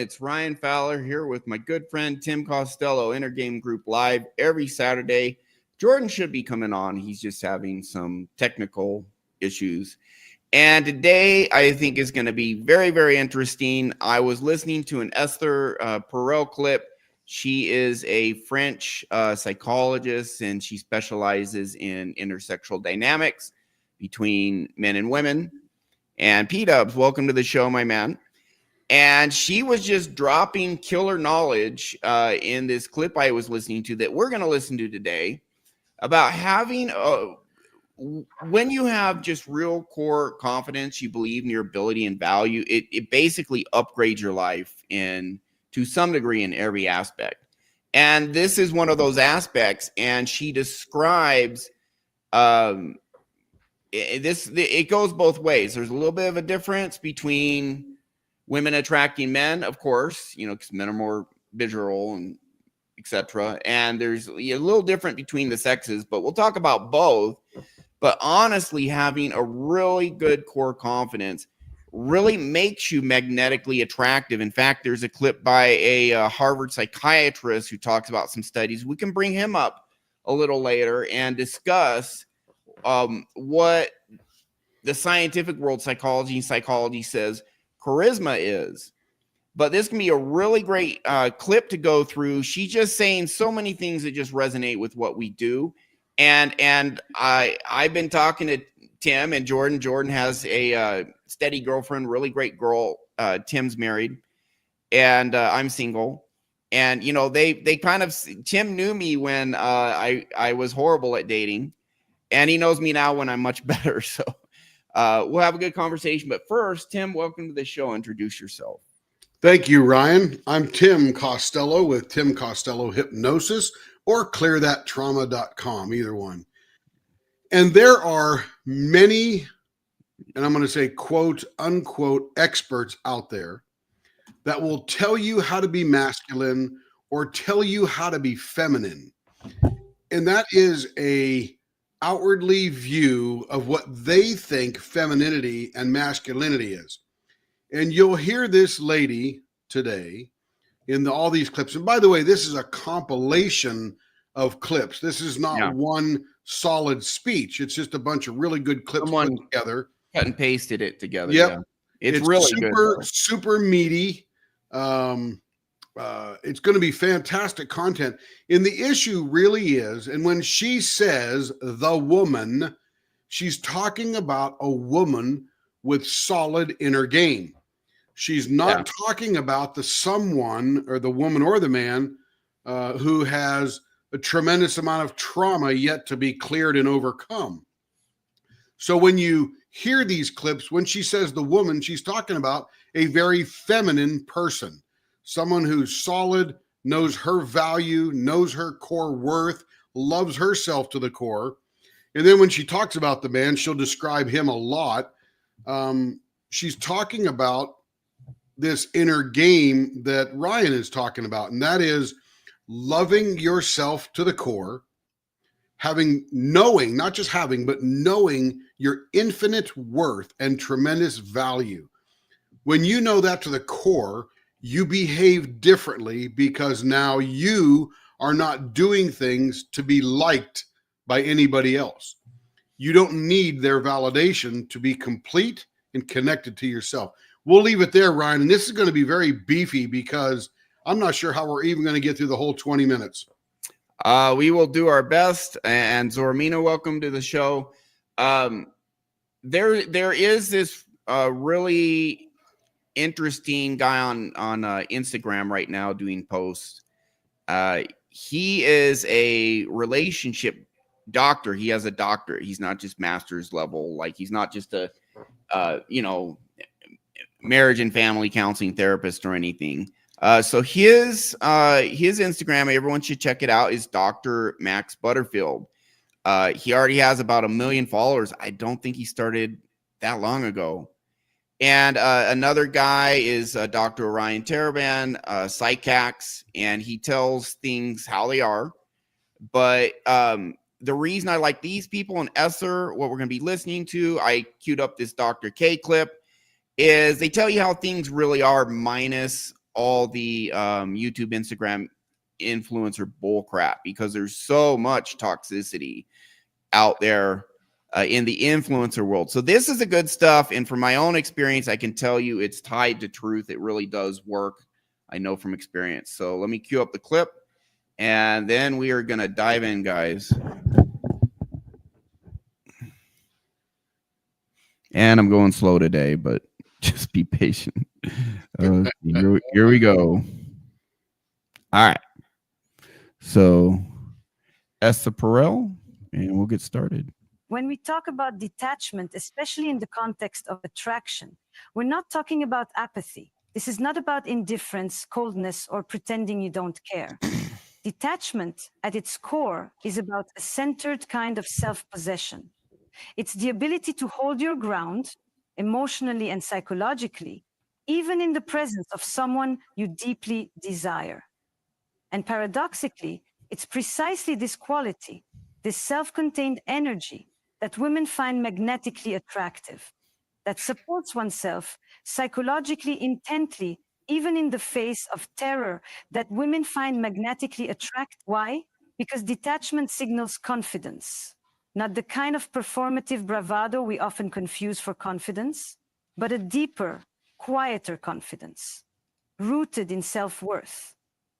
It's Ryan Fowler here with my good friend Tim Costello, Inner Game Group Live every Saturday. Jordan should be coming on. He's just having some technical issues. And today I think is going to be very, very interesting. I was listening to an Esther Perel clip. She is a French psychologist, and she specializes in intersexual dynamics between men and women. And P-Dubs, welcome to the show, my man. And she was just dropping killer knowledge in this clip I was listening to that we're going to listen to today about having when you have just real core confidence, you believe in your ability and value, it basically upgrades your life in to some degree in every aspect. And this is one of those aspects. And she describes it goes both ways. There's a little bit of a difference between women attracting men, of course, you know, because men are more visual and etc. And there's a little different between the sexes, but we'll talk about both. But honestly, having a really good core confidence really makes you magnetically attractive. In fact, there's a clip by a Harvard psychiatrist who talks about some studies. We can bring him up a little later and discuss what the scientific world, psychology says charisma is. But this can be a really great clip to go through. She's just saying so many things that just resonate with what we do. And I've been talking to Tim and Jordan. Jordan has a steady girlfriend, really great girl. Tim's married, and I'm single. And you know, they kind of, Tim knew me when I was horrible at dating, and he knows me now when I'm much better. So we'll have a good conversation. But first, Tim, welcome to the show. Introduce yourself. Thank you, Ryan. I'm Tim Costello with Tim Costello Hypnosis or clearthattrauma.com, either one. And there are many, and I'm going to say quote unquote experts out there that will tell you how to be masculine or tell you how to be feminine. And that is a outwardly view of what they think femininity and masculinity is. And you'll hear this lady today in all these clips. And by the way, this is a compilation of clips. This is not one solid speech. It's just a bunch of really good clips put together. Cut and pasted it together. Yep. Yeah. It's really super meaty. It's going to be fantastic content. And the issue really is, and when she says the woman, she's talking about a woman with solid inner game. She's not talking about the someone or the woman or the man who has a tremendous amount of trauma yet to be cleared and overcome. So when you hear these clips, when she says the woman, she's talking about a very feminine person, someone who's solid, knows her value, knows her core worth, loves herself to the core. And then when she talks about the man, she'll describe him a lot. She's talking about this inner game that Ryan is talking about, and that is loving yourself to the core, knowing, not just having, but knowing your infinite worth and tremendous value. When you know that to the core, you behave differently because now you are not doing things to be liked by anybody else. You don't need their validation to be complete and connected to yourself. We'll leave it there, Ryan. And this is going to be very beefy because I'm not sure how we're even going to get through the whole 20 minutes. We will do our best. And Zormina, welcome to the show. There is this really interesting guy on Instagram right now doing posts. He is a relationship doctor. He has a doctorate. He's not just master's level. Like, he's not just a marriage and family counseling therapist or anything. So his Instagram, everyone should check it out, is Dr. Max Butterfield. He already has about 1 million followers. I don't think he started that long ago. And another guy is Dr. Ryan Teraban, Psychax, and he tells things how they are. But the reason I like these people and Esther, what we're going to be listening to, I queued up this Dr. K clip, is they tell you how things really are minus all the YouTube, Instagram influencer bull crap, because there's so much toxicity out there in the influencer world. So this is the good stuff. And from my own experience, I can tell you it's tied to truth. It really does work. I know from experience. So let me cue up the clip, and then we are going to dive in, guys. And I'm going slow today, but just be patient. Here we go. All right. So Esther Perel, and we'll get started. When we talk about detachment, especially in the context of attraction, we're not talking about apathy. This is not about indifference, coldness, or pretending you don't care. Detachment, at its core, is about a centered kind of self-possession. It's the ability to hold your ground, emotionally and psychologically, even in the presence of someone you deeply desire. And paradoxically, it's precisely this quality, this self-contained energy, that women find magnetically attractive, that supports oneself psychologically intently, even in the face of terror, that women find magnetically attractive. Why? Because detachment signals confidence, not the kind of performative bravado we often confuse for confidence, but a deeper, quieter confidence, rooted in self-worth,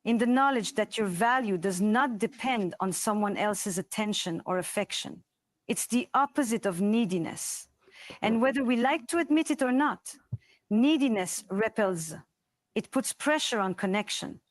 in the knowledge that your value does not depend on someone else's attention or affection. It's the opposite of neediness. And whether we like to admit it or not, neediness repels. It puts pressure on connection,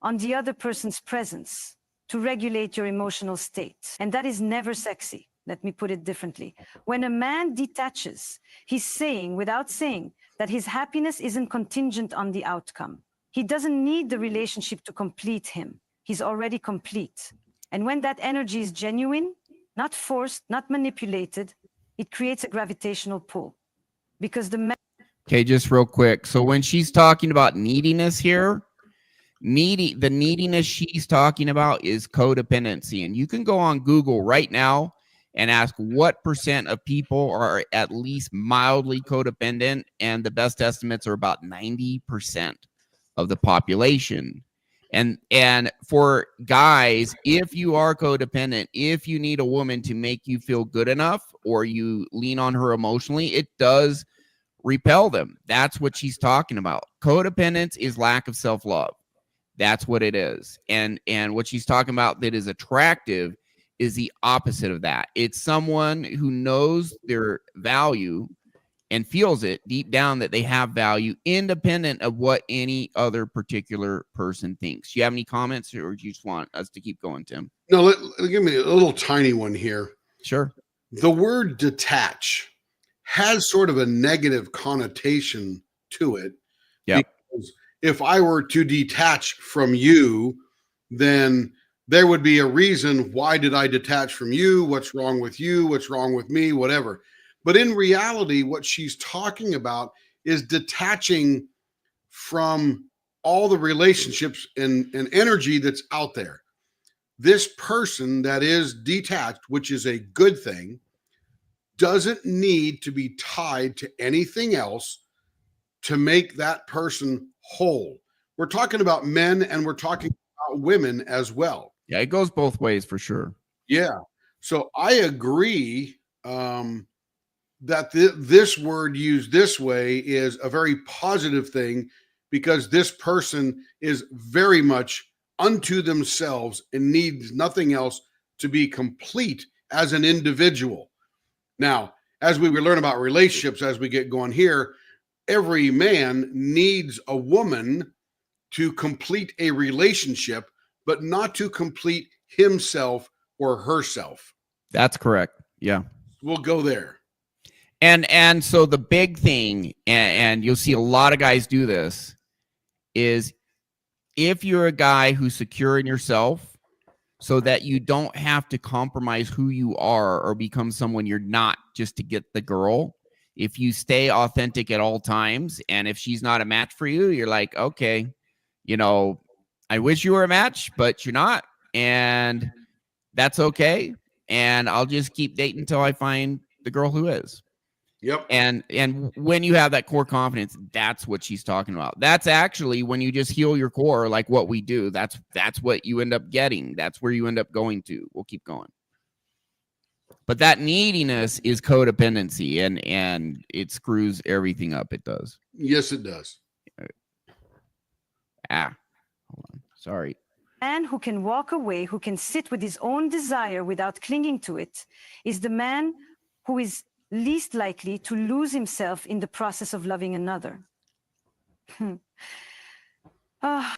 on the other person's presence, to regulate your emotional state. And that is never sexy. Let me put it differently. When a man detaches, he's saying, without saying, that his happiness isn't contingent on the outcome. He doesn't need the relationship to complete him. He's already complete. And when that energy is genuine, not forced, not manipulated, it creates a gravitational pull. Because okay, just real quick. So when she's talking about neediness here, the neediness she's talking about is codependency. And you can go on Google right now and ask what % of people are at least mildly codependent, and the best estimates are about 90% of the population. And for guys, if you are codependent, if you need a woman to make you feel good enough, or you lean on her emotionally, it does repel them. That's what she's talking about. Codependence is lack of self-love. That's what it is. And what she's talking about that is attractive is the opposite of that. It's someone who knows their value and feels it deep down that they have value, independent of what any other particular person thinks. Do you have any comments, or do you just want us to keep going, Tim? No, give me a little tiny one here. Sure. The word detach has sort of a negative connotation to it. Yeah. Because if I were to detach from you, then there would be a reason. Why did I detach from you? What's wrong with you? What's wrong with me? Whatever. But in reality, what she's talking about is detaching from all the relationships and energy that's out there. This person that is detached, which is a good thing, doesn't need to be tied to anything else to make that person whole. We're talking about men, and we're talking about women as well. Yeah, it goes both ways for sure. Yeah. So I agree that this word used this way is a very positive thing, because this person is very much unto themselves and needs nothing else to be complete as an individual. Now, as we learn about relationships, as we get going here, every man needs a woman to complete a relationship, but not to complete himself or herself. That's correct. Yeah. We'll go there. And so the big thing, and you'll see a lot of guys do this, is if you're a guy who's secure in yourself, so that you don't have to compromise who you are or become someone you're not just to get the girl. If you stay authentic at all times, and if she's not a match for you, you're like, okay, I wish you were a match, but you're not, and that's okay. And I'll just keep dating until I find the girl who is. Yep. And when you have that core confidence, that's what she's talking about. That's actually when you just heal your core, like what we do. That's what you end up getting. That's where you end up going to. We'll keep going. But that neediness is codependency, and it screws everything up. It does. Yes, it does. Hold on. Sorry. Man who can walk away, who can sit with his own desire without clinging to it, is the man who is least likely to lose himself in the process of loving another. And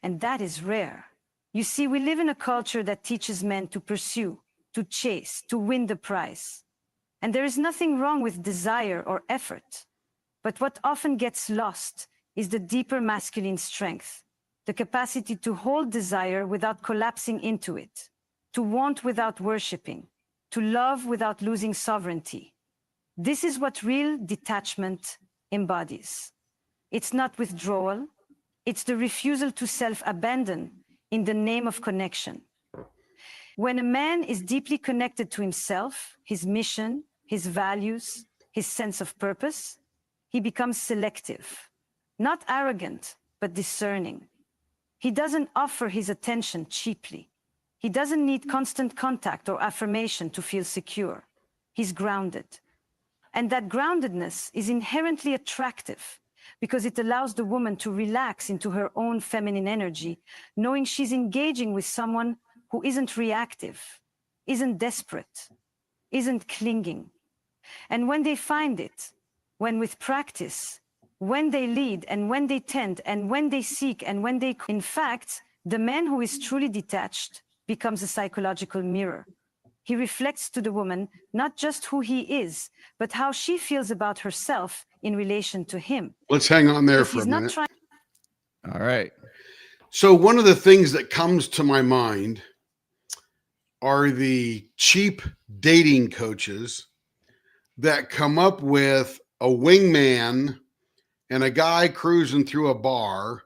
that is rare. You see, we live in a culture that teaches men to pursue, to chase, to win the prize. And there is nothing wrong with desire or effort. But what often gets lost is the deeper masculine strength, the capacity to hold desire without collapsing into it, to want without worshiping, to love without losing sovereignty. This is what real detachment embodies. It's not withdrawal, it's the refusal to self-abandon in the name of connection. When a man is deeply connected to himself, his mission, his values, his sense of purpose, he becomes selective, not arrogant, but discerning. He doesn't offer his attention cheaply. He doesn't need constant contact or affirmation to feel secure. He's grounded. And that groundedness is inherently attractive because it allows the woman to relax into her own feminine energy, knowing she's engaging with someone who isn't reactive, isn't desperate, isn't clinging. And when they find it, when with practice, when they lead and when they tend and when they seek and when they... In fact, the man who is truly detached becomes a psychological mirror. He reflects to the woman not just who he is, but how she feels about herself in relation to him. Let's hang on there If for a he's not minute. trying... All right. So one of the things that comes to my mind are the cheap dating coaches that come up with a wingman and a guy cruising through a bar,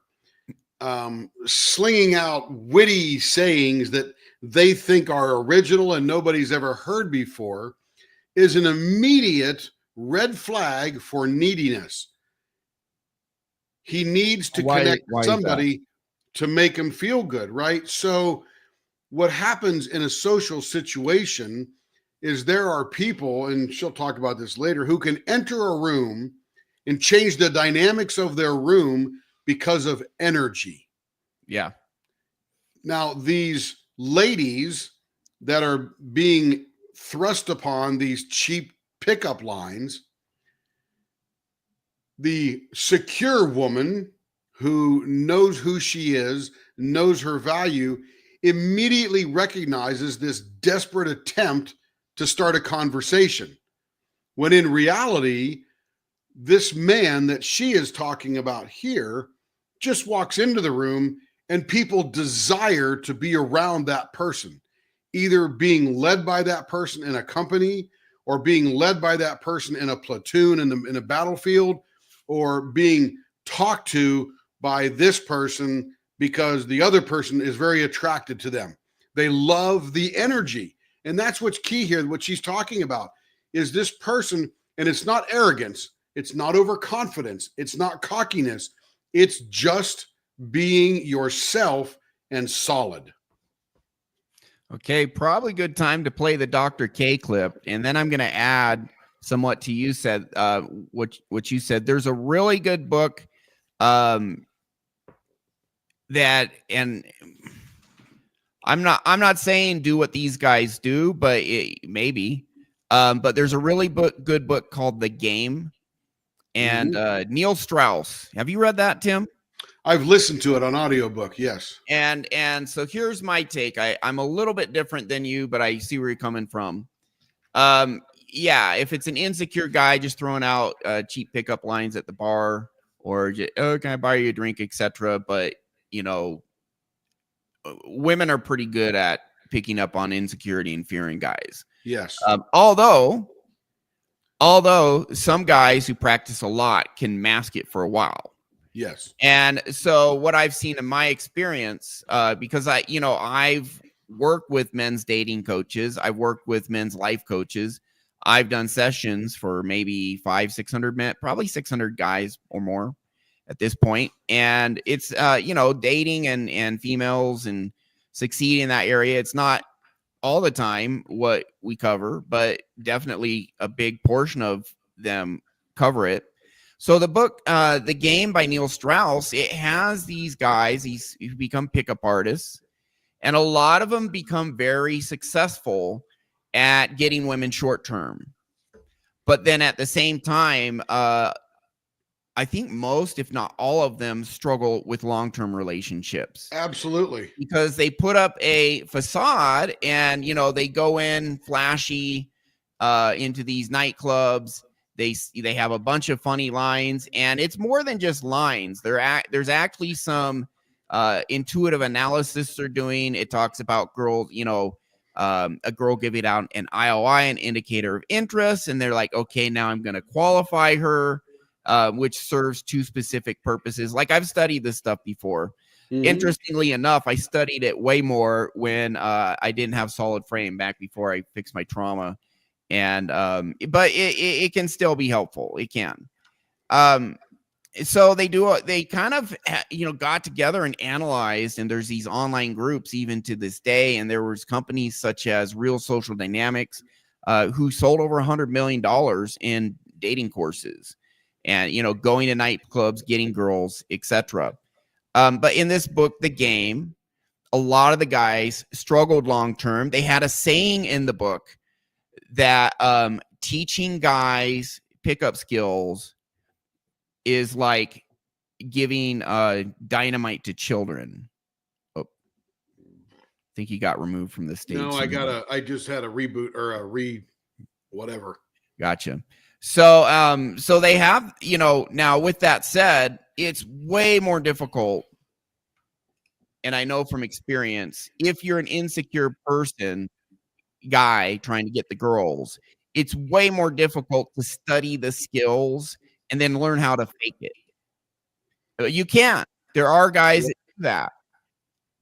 slinging out witty sayings that they think are original and nobody's ever heard before, is an immediate red flag for neediness. He needs to connect with somebody to make him feel good, right? So what happens in a social situation is there are people, and she'll talk about this later, who can enter a room and change the dynamics of their room because of energy. Yeah. Now, these ladies that are being thrust upon these cheap pickup lines, the secure woman who knows who she is, knows her value, immediately recognizes this desperate attempt to start a conversation. When in reality, this man that she is talking about here just walks into the room and people desire to be around that person, either being led by that person in a company or being led by that person in a platoon in a battlefield, or being talked to by this person because the other person is very attracted to them. They love the energy. And that's what's key here. What she's talking about is this person, and it's not arrogance, it's not overconfidence, it's not cockiness, it's just being yourself and solid. Okay, probably good time to play the Dr. K clip, and then I'm going to add somewhat to you said what you said. There's a really good book that, and I'm not saying do what these guys do, but maybe. But there's a really good book called The Game, and Neil Strauss. Have you read that, Tim? I've listened to it on audiobook, yes. And so here's my take. I'm a little bit different than you, but I see where you're coming from. Yeah, if it's an insecure guy just throwing out cheap pickup lines at the bar, or just, oh, can I buy you a drink, etc. But you know, women are pretty good at picking up on insecurity and fear in guys. Yes. Although some guys who practice a lot can mask it for a while. Yes. And so what I've seen in my experience, because I've worked with men's dating coaches, I've worked with men's life coaches. I've done sessions for maybe 500-600 men, probably 600 guys or more at this point. And it's, dating and females and succeeding in that area. It's not all the time what we cover, but definitely a big portion of them cover it. So the book, The Game by Neil Strauss, it has these guys, who become pickup artists, and a lot of them become very successful at getting women short term. But then at the same time, I think most, if not all of them, struggle with long-term relationships. Absolutely. Because they put up a facade and, they go in flashy into these nightclubs. They have a bunch of funny lines, and it's more than just lines. There's actually some intuitive analysis they're doing. It talks about girls, a girl giving out an IOI, an indicator of interest, and they're like, okay, now I'm going to qualify her, which serves two specific purposes. Like, I've studied this stuff before. Mm-hmm. Interestingly enough, I studied it way more when I didn't have solid frame back before I fixed my trauma. And but it can still be helpful. It can. So they kind of, got together and analyzed, and there's these online groups even to this day. And there was companies such as Real Social Dynamics, who sold over $100 million in dating courses and, going to nightclubs, getting girls, etc. But in this book, The Game, a lot of the guys struggled long-term. They had a saying in the book that teaching guys pickup skills is like giving dynamite to children. Oh, I think he got removed from the stage. No, I just had a reboot or a whatever. Gotcha. So so they have, now with that said, it's way more difficult. And I know from experience, if you're an insecure guy trying to get the girls, it's way more difficult to study the skills and then learn how to fake it. You can't. There are guys that do that.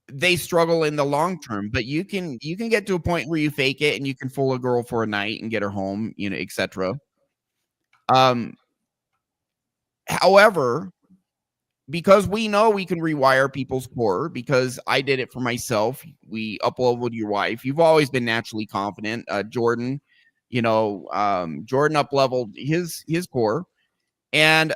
They struggle in the long term, but you can get to a point where you fake it and you can fool a girl for a night and get her home, etc. However, because we know we can rewire people's core, because I did it for myself. We up-leveled your wife. You've always been naturally confident. Jordan, Jordan up-leveled his core. And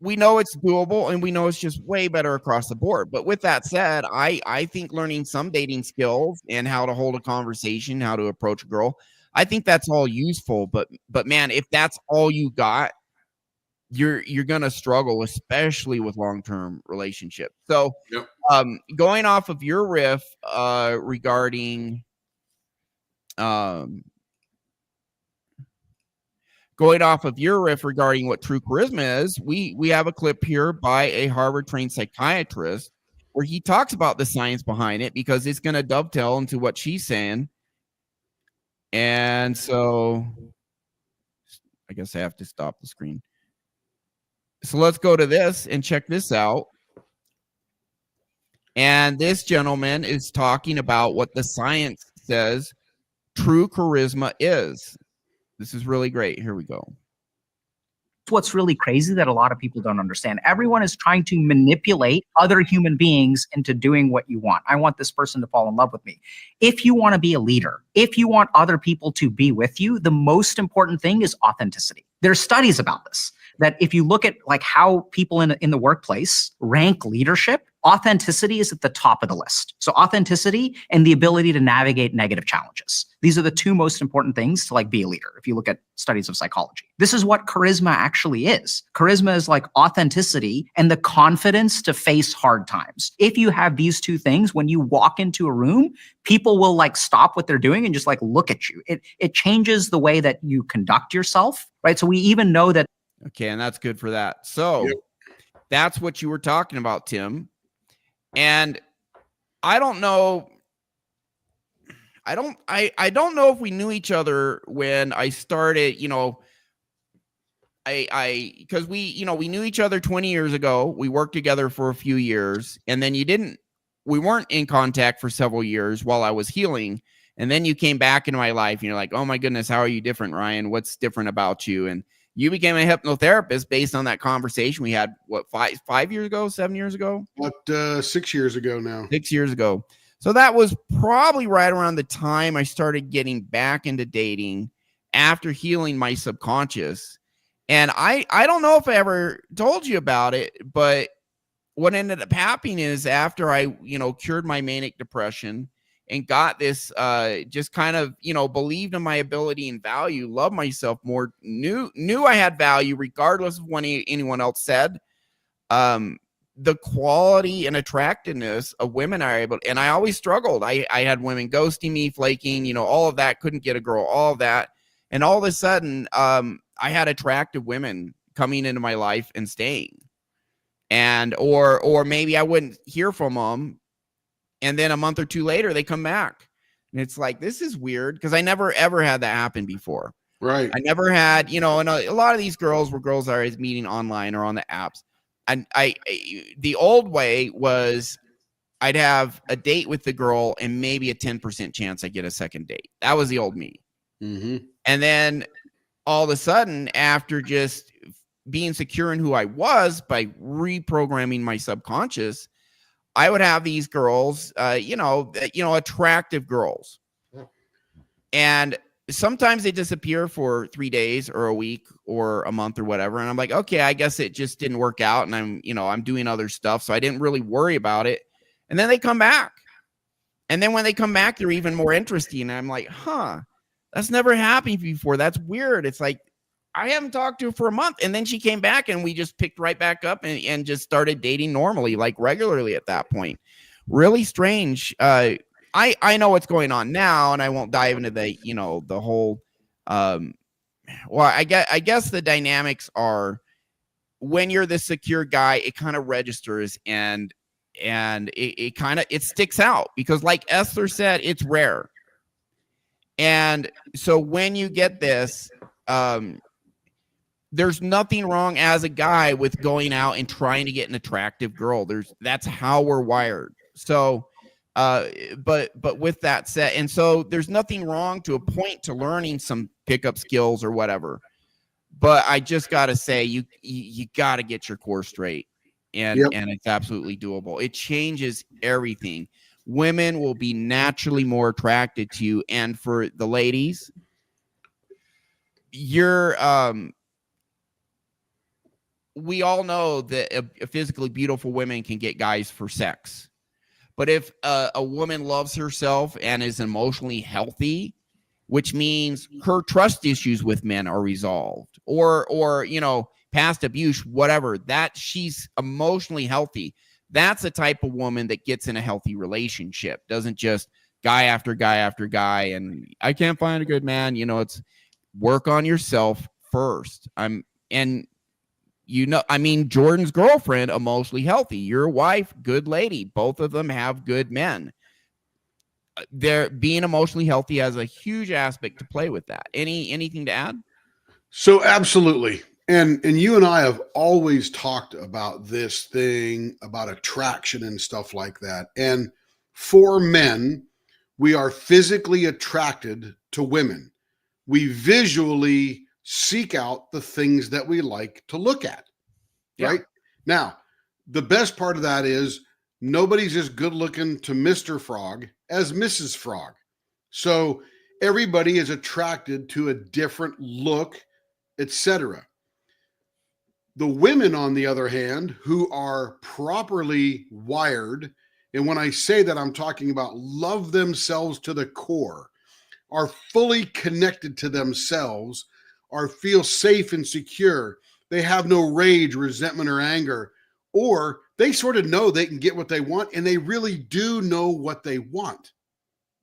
we know it's doable, and we know it's just way better across the board. But with that said, I think learning some dating skills and how to hold a conversation, how to approach a girl, I think that's all useful. But man, if that's all you got, you're gonna struggle, especially with long-term relationships. So, yep. Going off of your riff regarding what true charisma is, we have a clip here by a Harvard-trained psychiatrist where he talks about the science behind it, because it's going to dovetail into what she's saying. And so I guess I have to stop the screen. So let's go to this and check this out. And this gentleman is talking about what the science says true charisma is. This is really great. Here we go. What's really crazy that a lot of people don't understand. Everyone is trying to manipulate other human beings into doing what you want. I want this person to fall in love with me. If you want to be a leader, if you want other people to be with you, the most important thing is authenticity. There's studies about this, that if you look at like how people in the workplace rank leadership, authenticity is at the top of the list. So authenticity and the ability to navigate negative challenges. These are the two most important things to like be a leader. If you look at studies of psychology, this is what charisma actually is. Charisma is like authenticity and the confidence to face hard times. If you have these two things, when you walk into a room, people will like stop what they're doing and just like look at you. It changes the way that you conduct yourself, right? So we even know that. Okay, and that's good for that. So yep. That's what you were talking about, Tim. And I don't know. I don't know if we knew each other when I started, because we knew each other 20 years ago. We worked together for a few years, and then we weren't in contact for several years while I was healing. And then you came back into my life and you're like, oh my goodness, how are you different, Ryan? What's different about you? And you became a hypnotherapist based on that conversation we had, what, 5 years ago, 7 years ago? About 6 years ago now. 6 years ago. So that was probably right around the time I started getting back into dating after healing my subconscious. And I don't know if I ever told you about it, but what ended up happening is after I, cured my manic depression and got this, just kind of, believed in my ability and value, loved myself more, knew I had value regardless of what anyone else said. The quality and attractiveness of women are able, and I always struggled. I had women ghosting me, flaking, all of that, couldn't get a girl, all of that. And all of a sudden, I had attractive women coming into my life and staying. And, or maybe I wouldn't hear from them. And then a month or two later, they come back. And it's like, this is weird, because I never, ever had that happen before. Right. I never had, and a lot of these girls were girls I was meeting online or on the apps. And the old way was I'd have a date with the girl and maybe a 10% chance I get a second date. That was the old me. Mm-hmm. And then all of a sudden, after just being secure in who I was by reprogramming my subconscious, I would have these girls, attractive girls. And sometimes they disappear for 3 days or a week or a month or whatever. And I'm like, okay, I guess it just didn't work out. And I'm doing other stuff. So I didn't really worry about it. And then they come back. And then when they come back, they're even more interesting. And I'm like, that's never happened before. That's weird. It's like, I haven't talked to her for a month. And then she came back and we just picked right back up and just started dating normally, like regularly at that point. Really strange. I know what's going on now, and I won't dive into the whole, I guess the dynamics are when you're the secure guy, it kind of registers and it sticks out because, like Esther said, it's rare. And so when you get this, there's nothing wrong as a guy with going out and trying to get an attractive girl. That's how we're wired. So, but with that said, and so there's nothing wrong to a point to learning some pickup skills or whatever. But I just got to say, you got to get your core straight, and it's absolutely doable. It changes everything. Women will be naturally more attracted to you, and for the ladies, we all know that a physically beautiful woman can get guys for sex. But if a woman loves herself and is emotionally healthy, which means her trust issues with men are resolved, or past abuse, whatever, that she's emotionally healthy, that's the type of woman that gets in a healthy relationship. Doesn't just guy after guy after guy, and I can't find a good man. It's work on yourself first. Jordan's girlfriend, emotionally healthy. Your wife, good lady. Both of them have good men. They're being emotionally healthy has a huge aspect to play with that. Anything to add? So absolutely. And you and I have always talked about this thing about attraction and stuff like that. And for men, we are physically attracted to women. We visually seek out the things that we like to look at, right? Now, the best part of that is nobody's as good looking to Mr. Frog as Mrs. Frog. So everybody is attracted to a different look, etc. The women, on the other hand, who are properly wired, and when I say that, I'm talking about love themselves to the core, are fully connected to themselves, or feel safe and secure. They have no rage, resentment, or anger, or they sort of know they can get what they want, and they really do know what they want,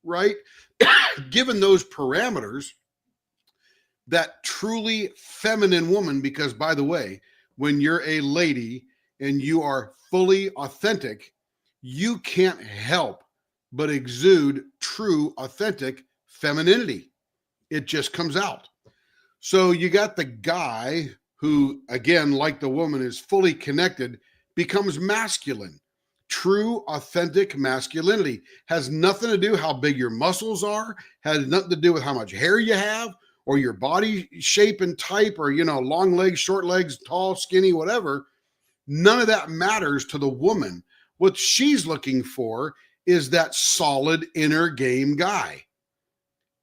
right? Given those parameters, that truly feminine woman, because by the way, when you're a lady and you are fully authentic, you can't help but exude true, authentic femininity. It just comes out. So you got the guy who, again, like the woman, is fully connected, becomes masculine, true, authentic masculinity. Has nothing to do how big your muscles are, has nothing to do with how much hair you have or your body shape and type, or, long legs, short legs, tall, skinny, whatever. None of that matters to the woman. What she's looking for is that solid inner game guy.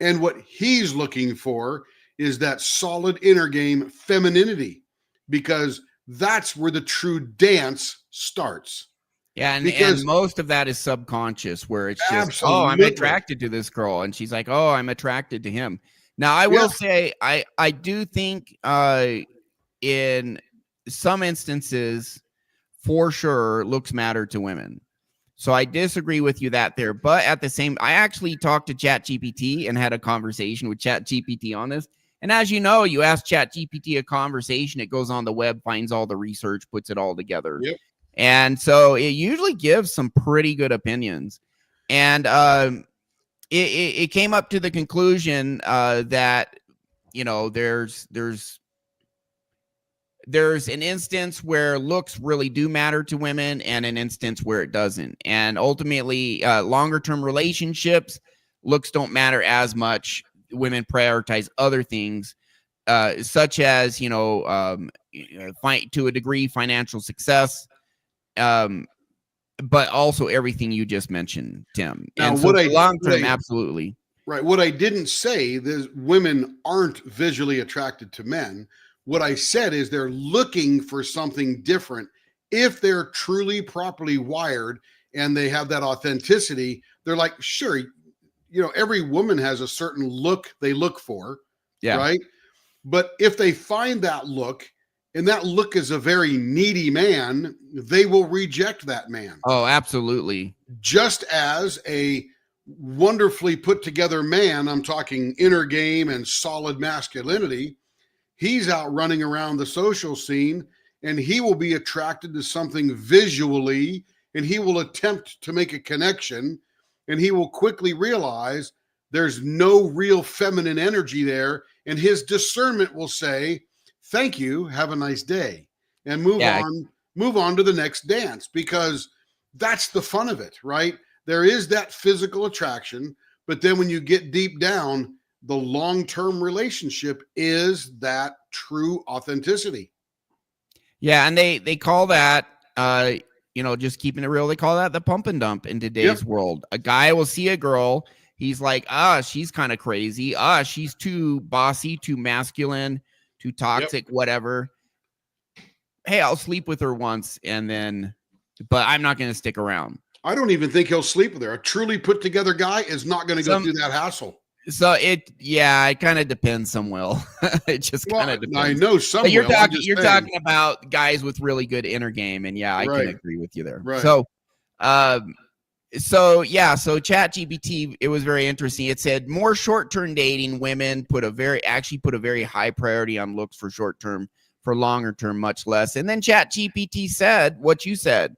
And what he's looking for is that solid inner game femininity, because that's where the true dance starts. Yeah, and Because most of that is subconscious, where it's just, oh, I'm absolutely. attracted to this girl, and she's like, oh, I'm attracted to him. Now, I will say, I do think in some instances, for sure, looks matter to women. So I disagree with you there. But at the same, I actually talked to ChatGPT and had a conversation with ChatGPT on this. And as you know, you ask ChatGPT a conversation, it goes on the web, finds all the research, puts it all together. Yep. And so it usually gives some pretty good opinions. And it came up to the conclusion that, there's an instance where looks really do matter to women and an instance where it doesn't. And ultimately, longer term relationships, looks don't matter as much. Women prioritize other things, such as, to a degree, financial success, but also everything you just mentioned, Tim. Now, and so long term, absolutely. Right. What I didn't say is women aren't visually attracted to men. What I said is they're looking for something different. If they're truly properly wired and they have that authenticity, they're like, sure, every woman has a certain look they look for. Yeah. Right. But if they find that look, and that look is a very needy man, they will reject that man. Oh, absolutely. Just as a wonderfully put together man, I'm talking inner game and solid masculinity, he's out running around the social scene, and he will be attracted to something visually, and he will attempt to make a connection, and he will quickly realize there's no real feminine energy there, and his discernment will say, thank you, have a nice day, and move on to the next dance, because that's the fun of it, right? There is that physical attraction, but then when you get deep down, the long-term relationship is that true authenticity. Yeah, and they call that, just keeping it real, they call that the pump and dump in today's world. A guy will see a girl, he's like, she's kind of crazy. She's too bossy, too masculine, too toxic, whatever. Hey, I'll sleep with her once, but I'm not going to stick around. I don't even think he'll sleep with her. A truly put together guy is not going to go through that hassle. So it kind of depends, Samuel. It just kind of depends. I know some. You're talking about guys with really good inner game, and I can agree with you there. Right. So ChatGPT, it was very interesting. It said more short-term dating, women put a very high priority on looks for short-term, for longer term, much less. And then ChatGPT said what you said,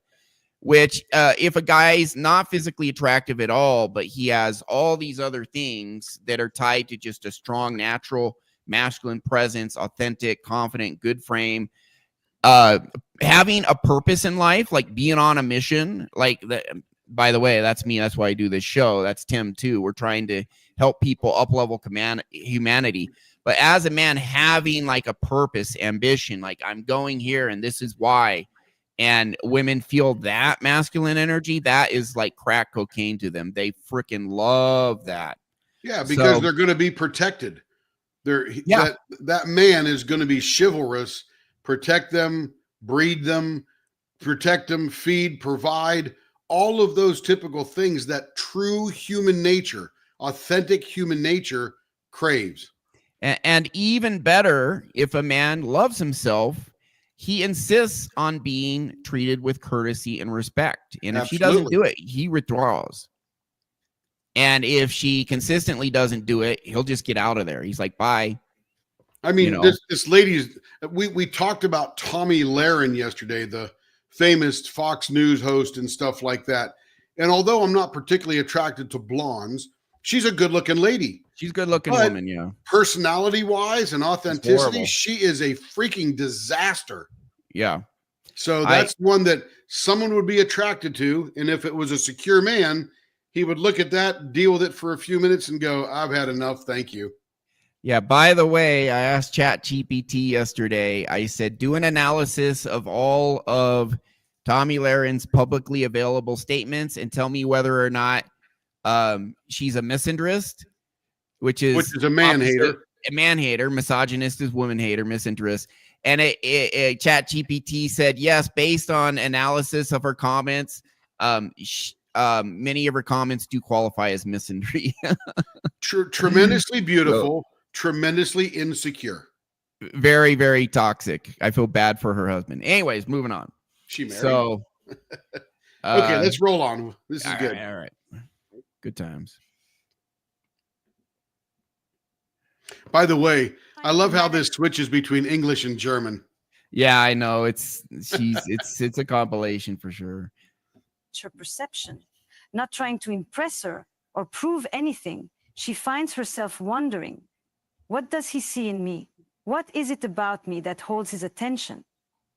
which if a guy's not physically attractive at all, but he has all these other things that are tied to just a strong, natural, masculine presence, authentic, confident, good frame, having a purpose in life, like being on a mission, by the way, that's me. That's why I do this show. That's Tim too. We're trying to help people up-level humanity. But as a man, having like a purpose, ambition, like I'm going here and this is why. And women feel that masculine energy, that is like crack cocaine to them. They freaking love that. Yeah, because they're going to be protected. That man is going to be chivalrous, protect them, breed them, protect them, feed, provide, all of those typical things that true human nature, authentic human nature craves. And even better, if a man loves himself, he insists on being treated with courtesy and respect. And if she doesn't do it, he withdraws. And if she consistently doesn't do it, he'll just get out of there. He's like, bye. I mean, this lady's, we talked about Tommy Lahren yesterday, the famous Fox News host and stuff like that. And although I'm not particularly attracted to blondes, she's a good looking lady. She's a good looking woman, yeah. Personality wise and authenticity, she is a freaking disaster. Yeah. So that's one that someone would be attracted to. And if it was a secure man, he would look at that, deal with it for a few minutes and go, I've had enough. Thank you. Yeah, by the way, I asked ChatGPT yesterday. I said, do an analysis of all of Tommy Laren's publicly available statements and tell me whether or not she's a misandrist, which is a man hater. A man hater, misogynist is woman hater, misandrist. And ChatGPT said, yes, based on analysis of her comments, many of her comments do qualify as misandry. Tremendously beautiful, tremendously insecure. Very, very toxic. I feel bad for her husband. Anyways, moving on. She married. So, okay, let's roll on. This is good. All right. Good times. By the way, I love how this switches between English and German. Yeah, I know. It's a compilation for sure. Her perception, not trying to impress her or prove anything, she finds herself wondering, what does he see in me? What is it about me that holds his attention?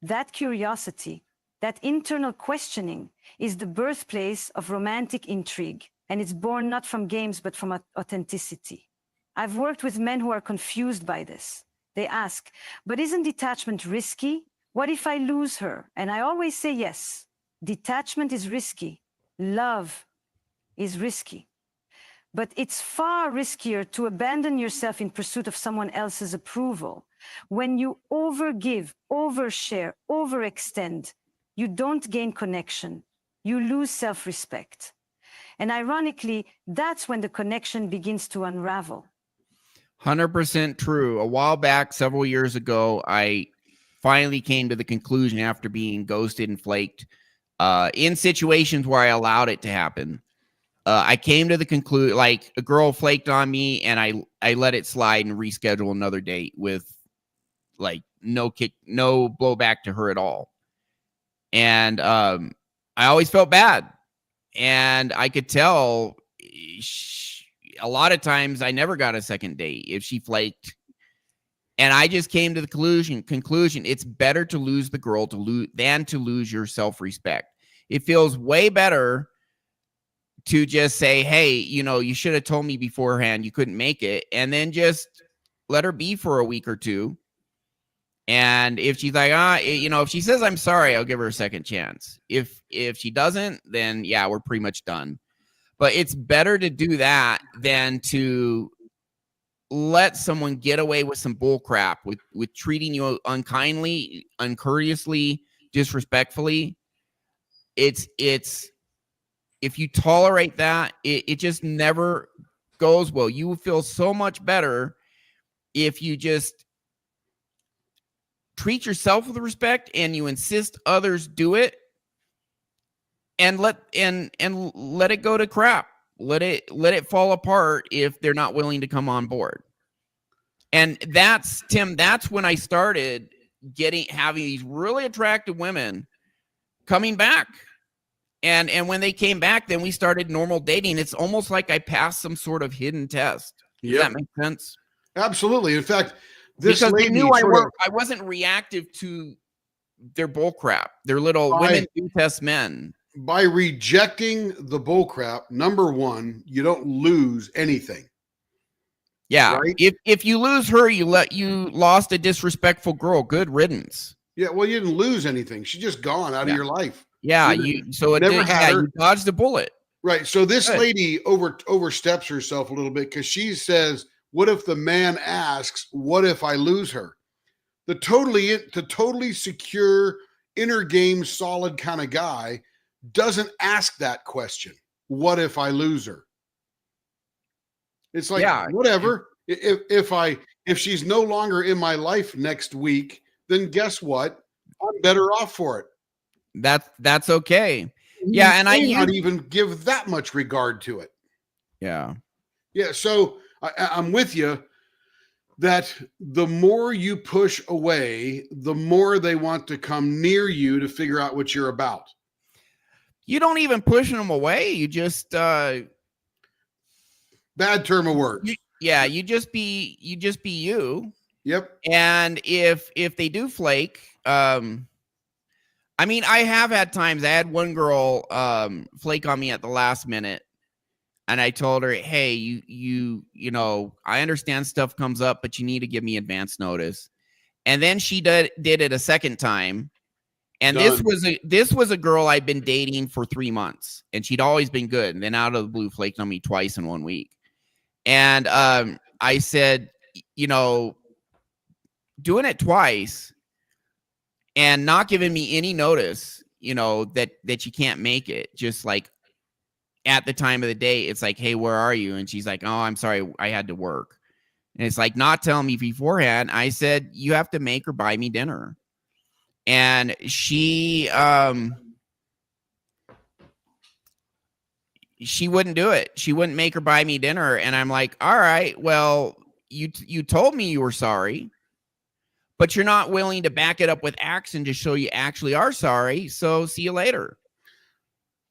That curiosity, that internal questioning is the birthplace of romantic intrigue, and it's born not from games but from authenticity. I've worked with men who are confused by this. They ask, but isn't detachment risky? What if I lose her? And I always say yes. Detachment is risky. Love is risky. But it's far riskier to abandon yourself in pursuit of someone else's approval. When you overgive, overshare, overextend, you don't gain connection. You lose self-respect. And ironically, that's when the connection begins to unravel. 100% true. A while back, several years ago, I finally came to the conclusion after being ghosted and flaked in situations where I allowed it to happen. I came to the conclusion, like a girl flaked on me and I let it slide and reschedule another date with like no blowback to her at all. And I always felt bad. And I could tell a lot of times I never got a second date if she flaked. And I just came to the conclusion it's better to lose the girl than to lose your self-respect. It feels way better to just say, hey, you should have told me beforehand you couldn't make it, and then just let her be for a week or two. And if she's like, if she says I'm sorry, I'll give her a second chance. If she doesn't, then yeah, we're pretty much done. But it's better to do that than to let someone get away with some bull crap with treating you unkindly, uncourteously, disrespectfully. It's if you tolerate that, it just never goes well. You will feel so much better if you just treat yourself with respect and you insist others do it, and let it go to crap. Let it fall apart if they're not willing to come on board. And that's, Tim, that's when I started having these really attractive women coming back. And when they came back, then we started normal dating. It's almost like I passed some sort of hidden test. Does that make sense? Absolutely. In fact, this because lady they knew I wasn't reactive to their bull crap. Their little women do test men. By rejecting the bull crap, number one, you don't lose anything. Yeah. Right? If you lose her, you lost a disrespectful girl. Good riddance. Yeah. Well, you didn't lose anything. She's just gone out of your life. Yeah. You dodged the bullet. Right. So this lady oversteps herself a little bit because she says, what if the man asks, what if I lose her? The totally secure, inner game, solid kind of guy doesn't ask that question. What if I lose her? It's like, whatever. If she's no longer in my life next week, then guess what? I'm better off for it. That's okay. Yeah. And I not even give that much regard to it. Yeah. Yeah. So I'm with you that the more you push away, the more they want to come near you to figure out what you're about. You don't even push them away. You just bad term of words. You just be you. Yep. And if they do flake, I mean, I have had times. I had one girl flake on me at the last minute, and I told her, "Hey, you know, I understand stuff comes up, but you need to give me advance notice." And then she did it a second time, and Done. this was a girl I'd been dating for 3 months, and she'd always been good, and then out of the blue flaked on me twice in 1 week. And I said, you know, doing it twice and not giving me any notice, you know, that you can't make it, just like at the time of the day, it's like, hey, where are you? And she's like, oh, I'm sorry, I had to work. And it's like, not telling me beforehand. I said, you have to make or buy me dinner. And she wouldn't do it. She wouldn't make or buy me dinner. And I'm like, all right, well, you told me you were sorry, but you're not willing to back it up with action to show you actually are sorry. So see you later.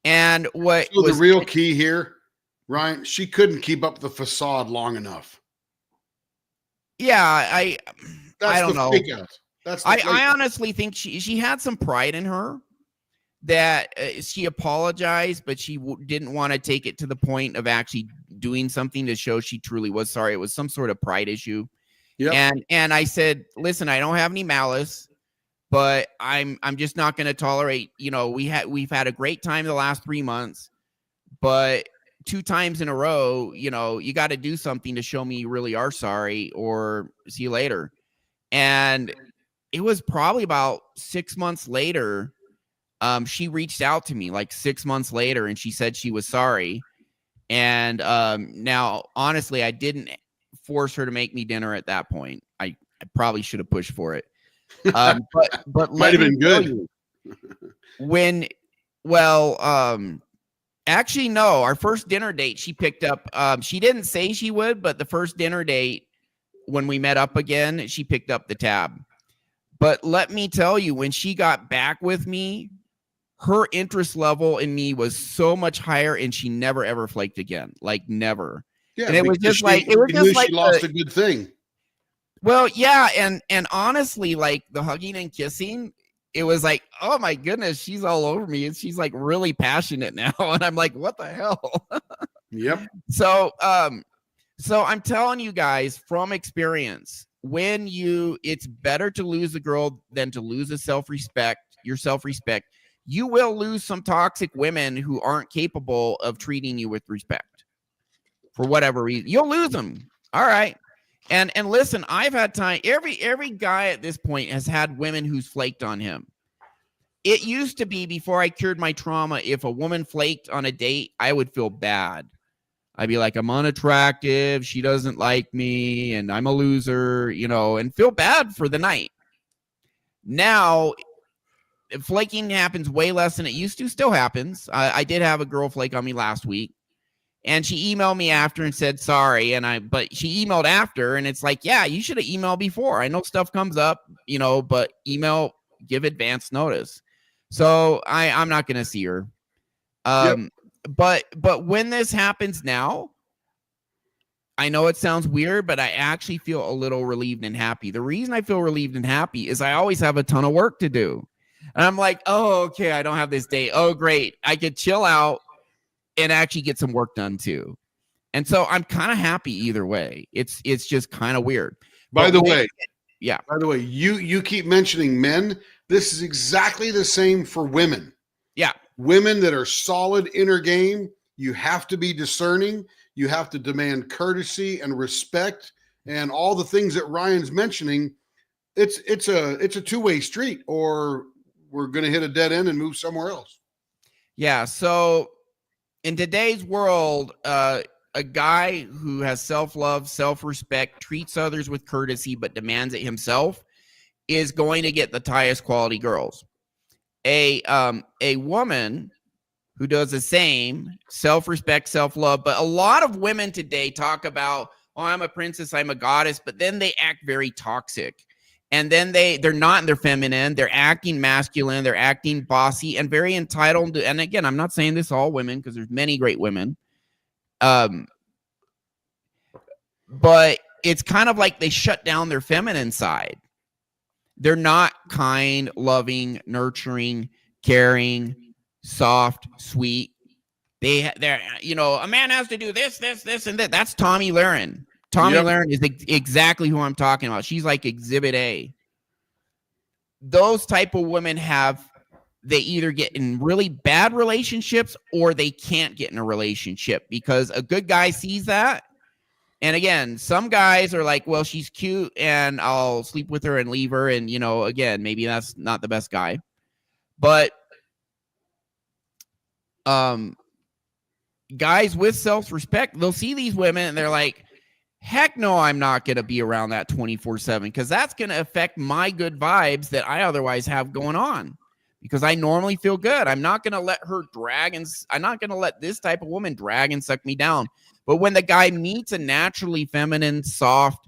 And what So was the real key here, Ryan, she couldn't keep up the facade long enough. Yeah, I don't know. Fake out. That's the I honestly think she had some pride in her that she apologized, but she didn't want to take it to the point of actually doing something to show she truly was sorry. It was some sort of pride issue. Yep. And I said, listen, I don't have any malice, but I'm just not going to tolerate, you know, we've had a great time the last 3 months, but 2 times in a row, you know, you got to do something to show me you really are sorry, or see you later. And it was probably about 6 months later. She reached out to me like 6 months later, and she said she was sorry. And now, honestly, I didn't force her to make me dinner at that point. I probably should have pushed for it. But Might have been good. Actually, no. Our first dinner date, she picked up. She didn't say she would, but the first dinner date, when we met up again, she picked up the tab. But let me tell you, when she got back with me, her interest level in me was so much higher, and she never ever flaked again. Like never. Yeah, and it was just like she lost a good thing. Well, yeah, and honestly, like the hugging and kissing, it was like, oh my goodness, she's all over me, and she's like really passionate now, and I'm like, what the hell? Yep. So I'm telling you guys from experience, it's better to lose a girl than to lose your self-respect. You will lose some toxic women who aren't capable of treating you with respect for whatever reason. You'll lose them. All right. And listen, I've had time. Every guy at this point has had women who's flaked on him. It used to be, before I cured my trauma, if a woman flaked on a date, I would feel bad. I'd be like, I'm unattractive, she doesn't like me, and I'm a loser, you know, and feel bad for the night. Now, flaking happens way less than it used to. Still happens. I did have a girl flake on me last week, and she emailed me after and said sorry. But she emailed after, and it's like, yeah, you should have emailed before. I know stuff comes up, you know, but give advance notice. So I'm not gonna see her. Yep. But when this happens now, I know it sounds weird, but I actually feel a little relieved and happy. The reason I feel relieved and happy is I always have a ton of work to do. And I'm like, oh, okay, I don't have this date. Oh, great. I could chill out and actually get some work done too. And so I'm kind of happy either way. It's just kind of weird. By the way, you keep mentioning men. This is exactly the same for women. Yeah. Women that are solid inner game, you have to be discerning. You have to demand courtesy and respect and all the things that Ryan's mentioning. It's a two-way street, or we're going to hit a dead end and move somewhere else. Yeah. So in today's world, a guy who has self-love, self-respect, treats others with courtesy, but demands it himself, is going to get the highest quality girls. A woman who does the same, self-respect, self-love, but a lot of women today talk about, oh, I'm a princess, I'm a goddess, but then they act very toxic. And then they're not in their feminine, they're acting masculine, they're acting bossy and very entitled. And again, I'm not saying this all women, because there's many great women. But it's kind of like they shut down their feminine side. They're not kind, loving, nurturing. caring, soft, sweet. They're, a man has to do this, and that. That's Tommy Lahren. Tommy Lahren is exactly who I'm talking about. She's like Exhibit A. Those type of women they either get in really bad relationships or they can't get in a relationship because a good guy sees that. And again, some guys are like, well, she's cute and I'll sleep with her and leave her. And, again, maybe that's not the best guy. But guys with self-respect, they'll see these women and they're like, heck no, I'm not going to be around that 24/7 because that's going to affect my good vibes that I otherwise have going on because I normally feel good. I'm not going to let her I'm not going to let this type of woman drag and suck me down. But when the guy meets a naturally feminine, soft,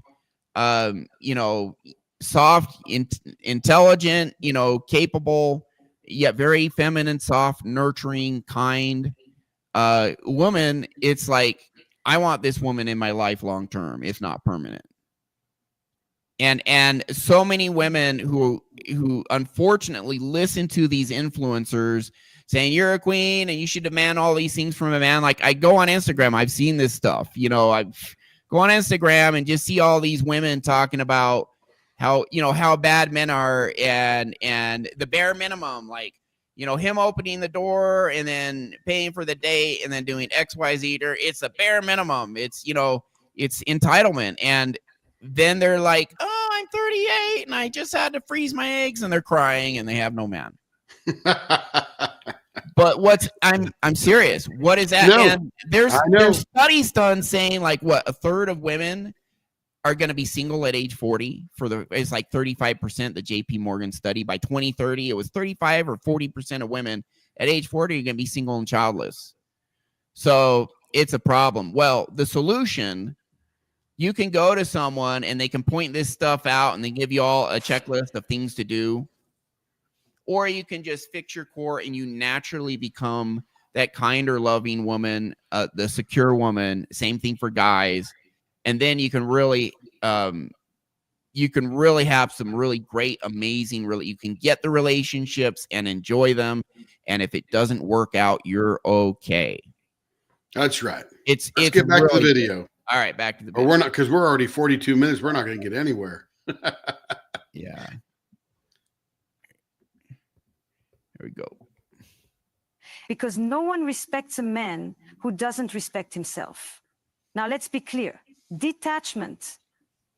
intelligent, capable, yet very feminine, soft, nurturing, kind woman, it's like, I want this woman in my life long term, if not permanent. And so many women who unfortunately listen to these influencers saying you're a queen and you should demand all these things from a man. Like I go on Instagram, I've seen this stuff. I go on Instagram and just see all these women talking about how bad men are and the bare minimum, like him opening the door and then paying for the date and then doing XYZ. It's a bare minimum. It's it's entitlement. And then they're like, oh, I'm 38 and I just had to freeze my eggs, and they're crying and they have no man. But I'm serious. What is that? No, and there's studies done saying like what a third of women are going to be single at age 40 it's like 35%, the JP Morgan study. By 2030, it was 35 or 40% of women at age 40 are going to be single and childless. So it's a problem. Well, the solution, you can go to someone and they can point this stuff out and they give you all a checklist of things to do. Or you can just fix your core and you naturally become that kinder, loving woman, the secure woman. Same thing for guys. And then you can really have some really great, amazing, you can get the relationships and enjoy them. And if it doesn't work out, you're okay. That's right. Let's get back to the video. All right, back to the video. Or we're not, because we're already 42 minutes. We're not going to get anywhere. Yeah. There we go. Because no one respects a man who doesn't respect himself. Now, let's be clear. Detachment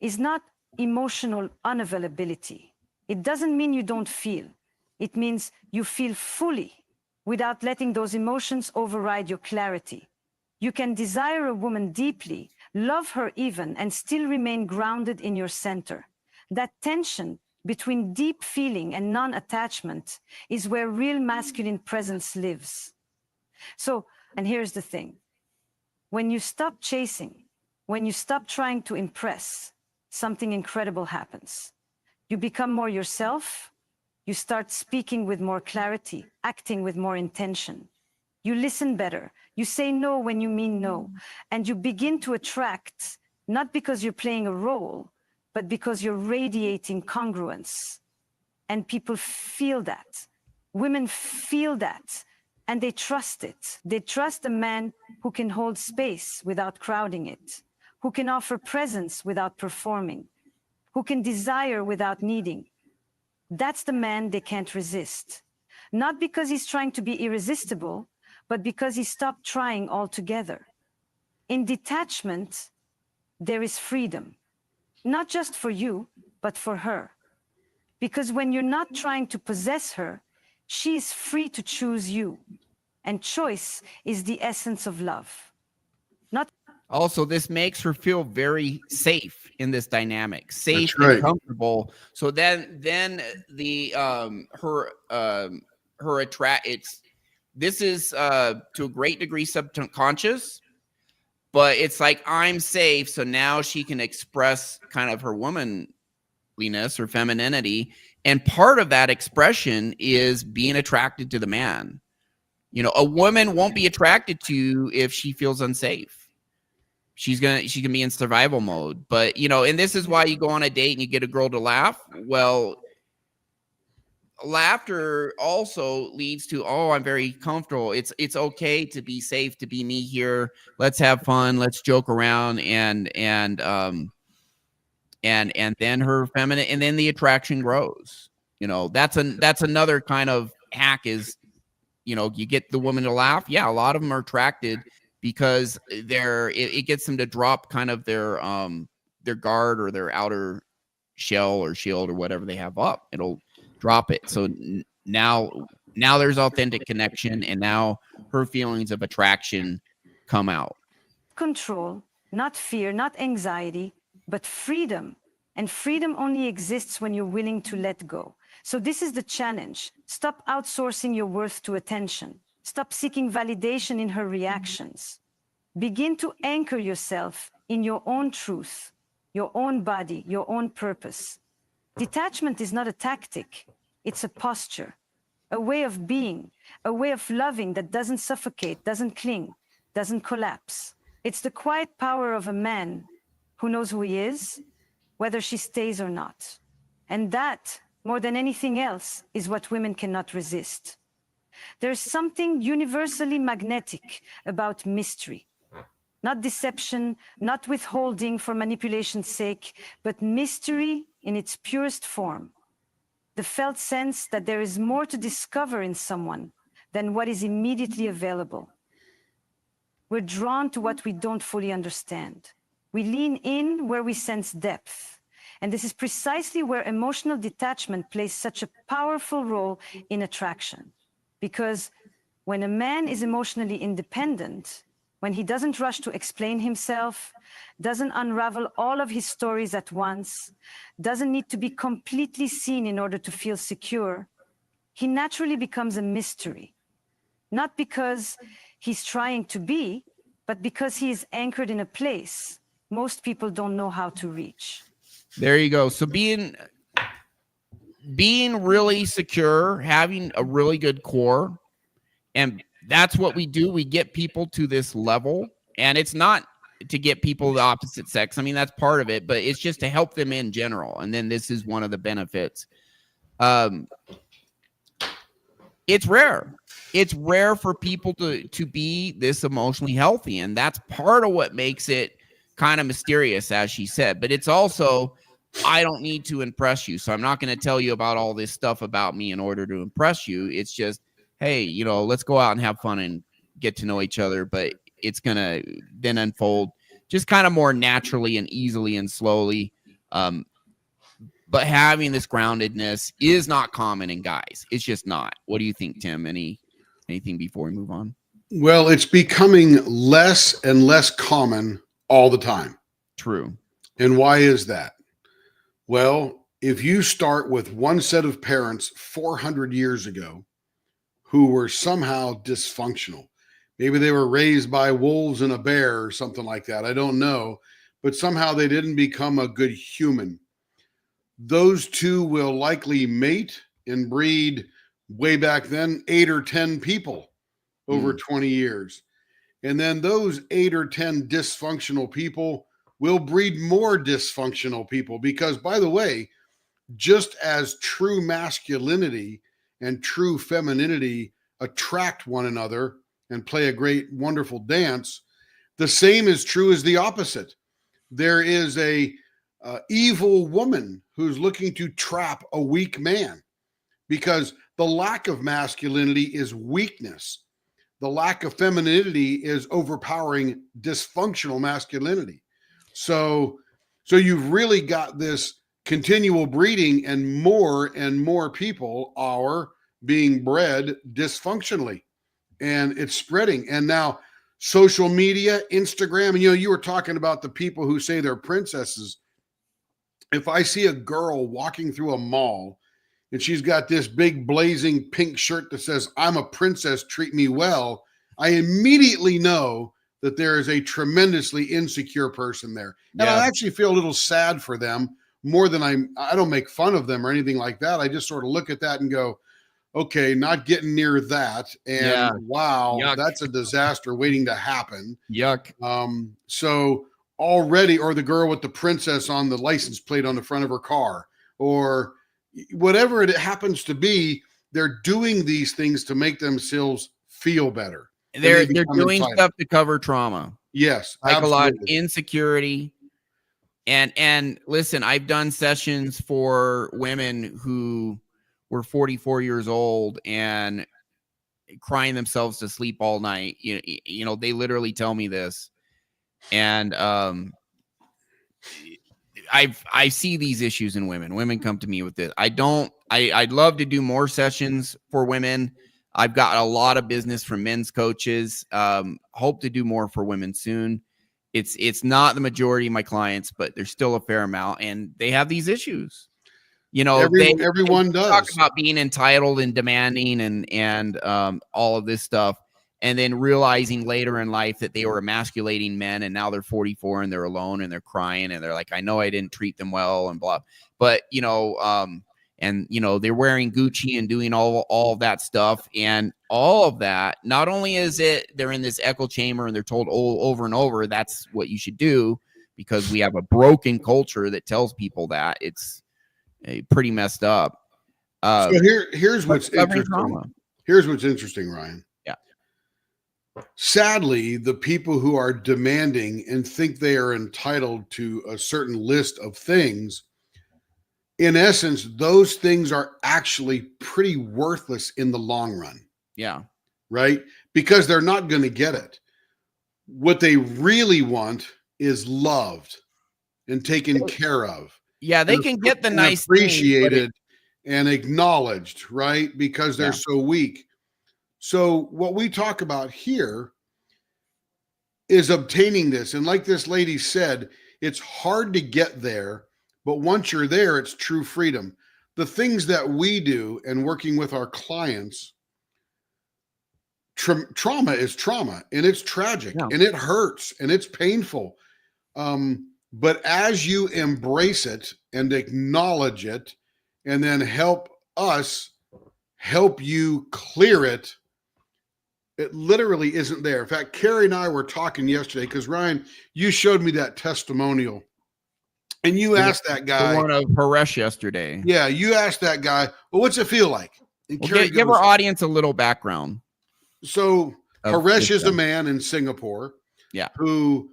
is not emotional unavailability. It doesn't mean you don't feel. It means you feel fully without letting those emotions override your clarity. You can desire a woman deeply, love her even, and still remain grounded in your center. That tension between deep feeling and non-attachment is where real masculine presence lives. So, and here's the thing. When you stop chasing, when you stop trying to impress, something incredible happens. You become more yourself. You start speaking with more clarity, acting with more intention. You listen better. You say no when you mean no. And you begin to attract, not because you're playing a role, but because you're radiating congruence. And people feel that. Women feel that. And they trust it. They trust a man who can hold space without crowding it, who can offer presence without performing, who can desire without needing. That's the man they can't resist. Not because he's trying to be irresistible, but because he stopped trying altogether. In detachment, there is freedom, not just for you, but for her. Because when you're not trying to possess her, she is free to choose you. And choice is the essence of love. Also, this makes her feel very safe in this dynamic, safe right. and comfortable. So then the her attract. This is to a great degree subconscious, but it's like I'm safe. So now she can express kind of her womanliness or femininity, and part of that expression is being attracted to the man. A woman won't be attracted to you if she feels unsafe. She can be in survival mode. But, and this is why you go on a date and you get a girl to laugh. Well, laughter also leads to, oh, I'm very comfortable. It's okay to be safe, to be me here. Let's have fun. Let's joke around, and then her feminine, and then the attraction grows. That's another kind of hack is, you get the woman to laugh. Yeah, a lot of them are attracted because it gets them to drop kind of their guard or their outer shell or shield or whatever they have up. It'll drop it. So now there's authentic connection, and now her feelings of attraction come out. Control, not fear, not anxiety, but freedom. And freedom only exists when you're willing to let go. So this is the challenge. Stop outsourcing your worth to attention. Stop seeking validation in her reactions. Begin to anchor yourself in your own truth, your own body, your own purpose. Detachment is not a tactic. It's a posture, a way of being, a way of loving that doesn't suffocate, doesn't cling, doesn't collapse. It's the quiet power of a man who knows who he is, whether she stays or not. And that, more than anything else, is what women cannot resist. There's something universally magnetic about mystery. Not deception, not withholding for manipulation's sake, but mystery in its purest form. The felt sense that there is more to discover in someone than what is immediately available. We're drawn to what we don't fully understand. We lean in where we sense depth. And this is precisely where emotional detachment plays such a powerful role in attraction. Because when a man is emotionally independent, when he doesn't rush to explain himself, doesn't unravel all of his stories at once, doesn't need to be completely seen in order to feel secure, he naturally becomes a mystery. Not because he's trying to be, but because he is anchored in a place most people don't know how to reach. There you go. So being really secure, having a really good core, and that's what we do. We get people to this level, and it's not to get people of the opposite sex. I mean, that's part of it, but it's just to help them in general. And then this is one of the benefits. It's rare. It's rare for people to be this emotionally healthy, and that's part of what makes it kind of mysterious, as she said. But it's also, I don't need to impress you, so I'm not going to tell you about all this stuff about me in order to impress you. It's just, hey, let's go out and have fun and get to know each other. But it's going to then unfold just kind of more naturally and easily and slowly. But having this groundedness is not common in guys. It's just not. What do you think, Tim? Anything before we move on? Well, it's becoming less and less common all the time. True. And why is that? Well, if you start with one set of parents 400 years ago who were somehow dysfunctional, maybe they were raised by wolves and a bear or something like that, I don't know, but somehow they didn't become a good human. Those two will likely mate and breed, way back then, 8 or 10 people over 20 years. And then those 8 or 10 dysfunctional people will breed more dysfunctional people. Because, by the way, just as true masculinity and true femininity attract one another and play a great, wonderful dance, the same is true as the opposite. There is a evil woman who's looking to trap a weak man, because the lack of masculinity is weakness. The lack of femininity is overpowering dysfunctional masculinity. So you've really got this continual breeding, and more people are being bred dysfunctionally, and it's spreading. And now social media, Instagram, and you were talking about the people who say they're princesses. If I see a girl walking through a mall and she's got this big blazing pink shirt that says, "I'm a princess, treat me well," I immediately know that there is a tremendously insecure person there. And I actually feel a little sad for them, more than I don't make fun of them or anything like that. I just sort of look at that and go, okay, not getting near that. And wow, Yuck. That's a disaster waiting to happen. Yuck. So already, or the girl with the princess on the license plate on the front of her car, or whatever it happens to be, they're doing these things to make themselves feel better. They're doing stuff to cover trauma. Yes, Psychological absolutely. insecurity. And listen, I've done sessions for women who were 44 years old and crying themselves to sleep all night. You know, they literally tell me this. And I see these issues in women. Women come to me with this. I'd love to do more sessions for women. I've got a lot of business from men's coaches. Hope to do more for women soon. It's not the majority of my clients, but there's still a fair amount, and they have these issues. You know, everyone does talk about being entitled and demanding and all of this stuff, and then realizing later in life that they were emasculating men, and now they're 44 and they're alone and they're crying and they're like, I know I didn't treat them well and blah. But you know, and you know, they're wearing Gucci and doing all of that stuff, and all of that. Not only is it they're in this echo chamber and they're told over and over that's what you should do, because we have a broken culture that tells people that. It's pretty messed up. So here's what's interesting. Trauma. Here's what's interesting, Ryan. Yeah. Sadly, the people who are demanding and think they are entitled to a certain list of things, in essence, those things are actually pretty worthless in the long run. Yeah. Right? Because they're not going to get it. What they really want is loved and taken care of. Yeah, they can get the nice appreciated and acknowledged, right? Because they're so weak. So what we talk about here is obtaining this. And like this lady said, it's hard to get there, but once you're there, it's true freedom. The things that we do and working with our clients, trauma is trauma, and it's tragic, and it hurts, and it's painful. But as you embrace it and acknowledge it, and then help us help you clear it, it literally isn't there. In fact, Carrie and I were talking yesterday because, Ryan, you showed me that testimonial, and you asked that guy. The one of Haresh yesterday. Yeah, you asked that guy, well, what's it feel like? And Carrie give our audience a little background. So Haresh is a man in Singapore, who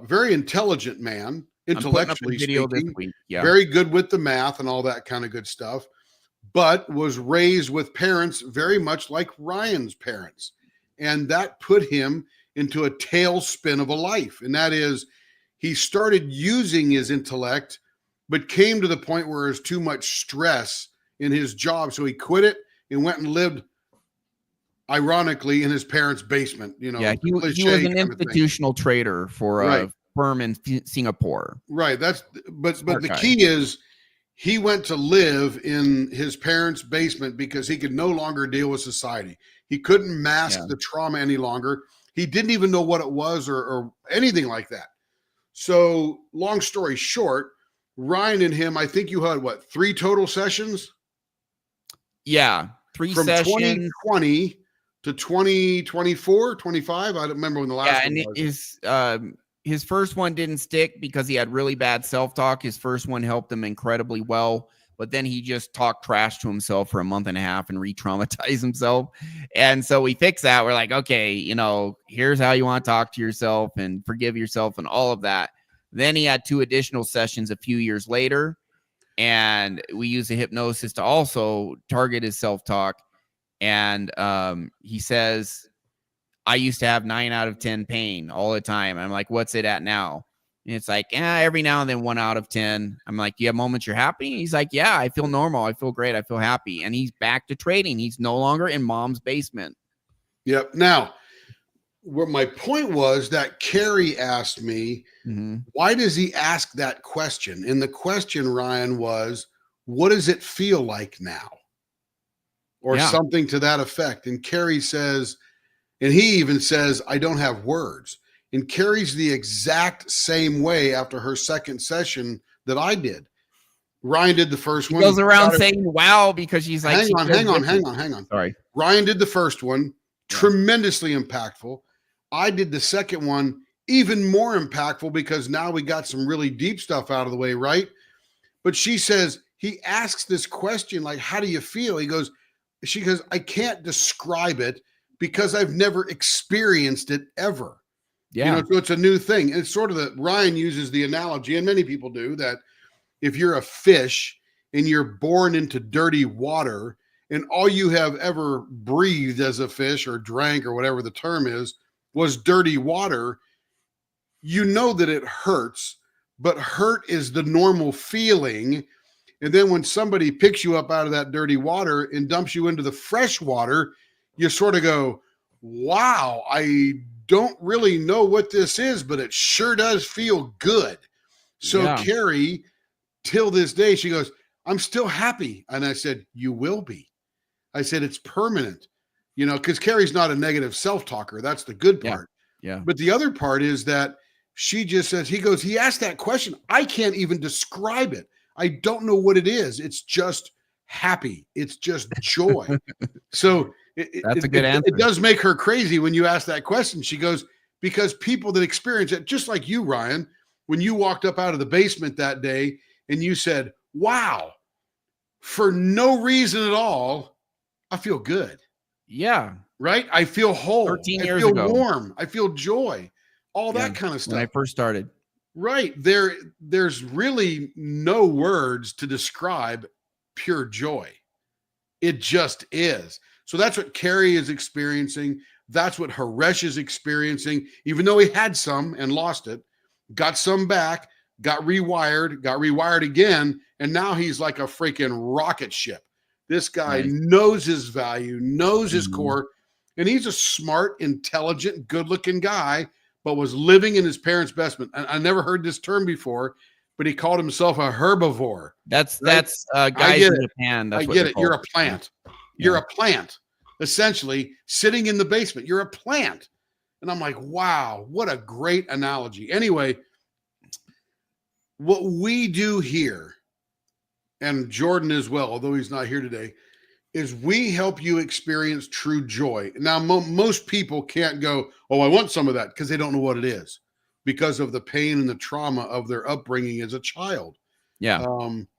very intelligent man, intellectually speaking, very good with the math and all that kind of good stuff, but was raised with parents very much like Ryan's parents. And that put him into a tailspin of a life. And that is, he started using his intellect, but came to the point where there's too much stress in his job. So he quit it and went and lived, ironically, in his parents' basement. You know, he was an institutional trader for a firm in Singapore. Right. But the key is he went to live in his parents' basement because he could no longer deal with society. He couldn't mask the trauma any longer. He didn't even know what it was or anything like that. So long story short, Ryan and him, I think you had 3 total sessions? Yeah. 3 from sessions. 2020 to 2024, 25. I don't remember when the last one was. His first one didn't stick because he had really bad self-talk. His first one helped him incredibly well, but then he just talked trash to himself for a month and a half and re-traumatized himself. And so we fixed that. We're like, okay, you know, here's how you want to talk to yourself and forgive yourself and all of that. Then he had 2 additional sessions a few years later, and we used the hypnosis to also target his self-talk. And he says, I used to have 9 out of 10 pain all the time. I'm like, what's it at now? And it's like, every now and then 1 out of 10. I'm like, you have moments you're happy? He's like, yeah, I feel normal. I feel great. I feel happy. And he's back to trading. He's no longer in mom's basement. Yep. Now, where my point was that Carrie asked me, why does he ask that question? And the question, Ryan, was, what does it feel like now? Or something to that effect. And Carrie says, and he even says, I don't have words. And Carrie's the exact same way after her second session that I did. Ryan did the first one. He goes around saying, wow, because she's like, hang on. Sorry. Ryan did the first one, tremendously impactful. I did the second one, even more impactful, because now we got some really deep stuff out of the way, right? But she says, he asks this question, like, how do you feel? She goes, I can't describe it because I've never experienced it ever. Yeah. So it's a new thing. And it's sort of that Ryan uses the analogy, and many people do, that if you're a fish and you're born into dirty water and all you have ever breathed as a fish or drank or whatever the term is was dirty water, you know that it hurts, but hurt is the normal feeling. And then when somebody picks you up out of that dirty water and dumps you into the fresh water, you sort of go, wow, I don't really know what this is, but it sure does feel good. So Yeah. Carrie, till this day, she goes, I'm still happy. And I said, you will be. I said, it's permanent, because Carrie's not a negative self-talker. That's the good part. Yeah. But the other part is that she just says, he asked that question. I can't even describe it. I don't know what it is. It's just happy. It's just joy. So That's a good answer. It does make her crazy when you ask that question. She goes, because people that experience it, just like you, Ryan, when you walked up out of the basement that day and you said, wow, for no reason at all, I feel good. Yeah. Right? I feel whole. 13 years I feel ago. warm. I feel joy. All Yeah, that kind of stuff. when I first started. Right. There's really no words to describe pure joy. It just is. So that's what Carrie is experiencing. That's what Haresh is experiencing, even though he had some and lost it, got some back, got rewired again, and now he's like a freaking rocket ship. This guy knows his value, knows his core, and he's a smart, intelligent, good-looking guy, but was living in his parents' basement. And I never heard this term before, but he called himself a herbivore. That's Right? guys in Japan. That's I what get they're it. You're a called. plant. Yeah. You're a plant, essentially sitting in the basement. You're a plant. And I'm like, wow, what a great analogy. Anyway, what we do here, and Jordan as well, although he's not here today, is we help you experience true joy. Now, most people can't go, oh, I want some of that, because they don't know what it is because of the pain and the trauma of their upbringing as a child. Yeah.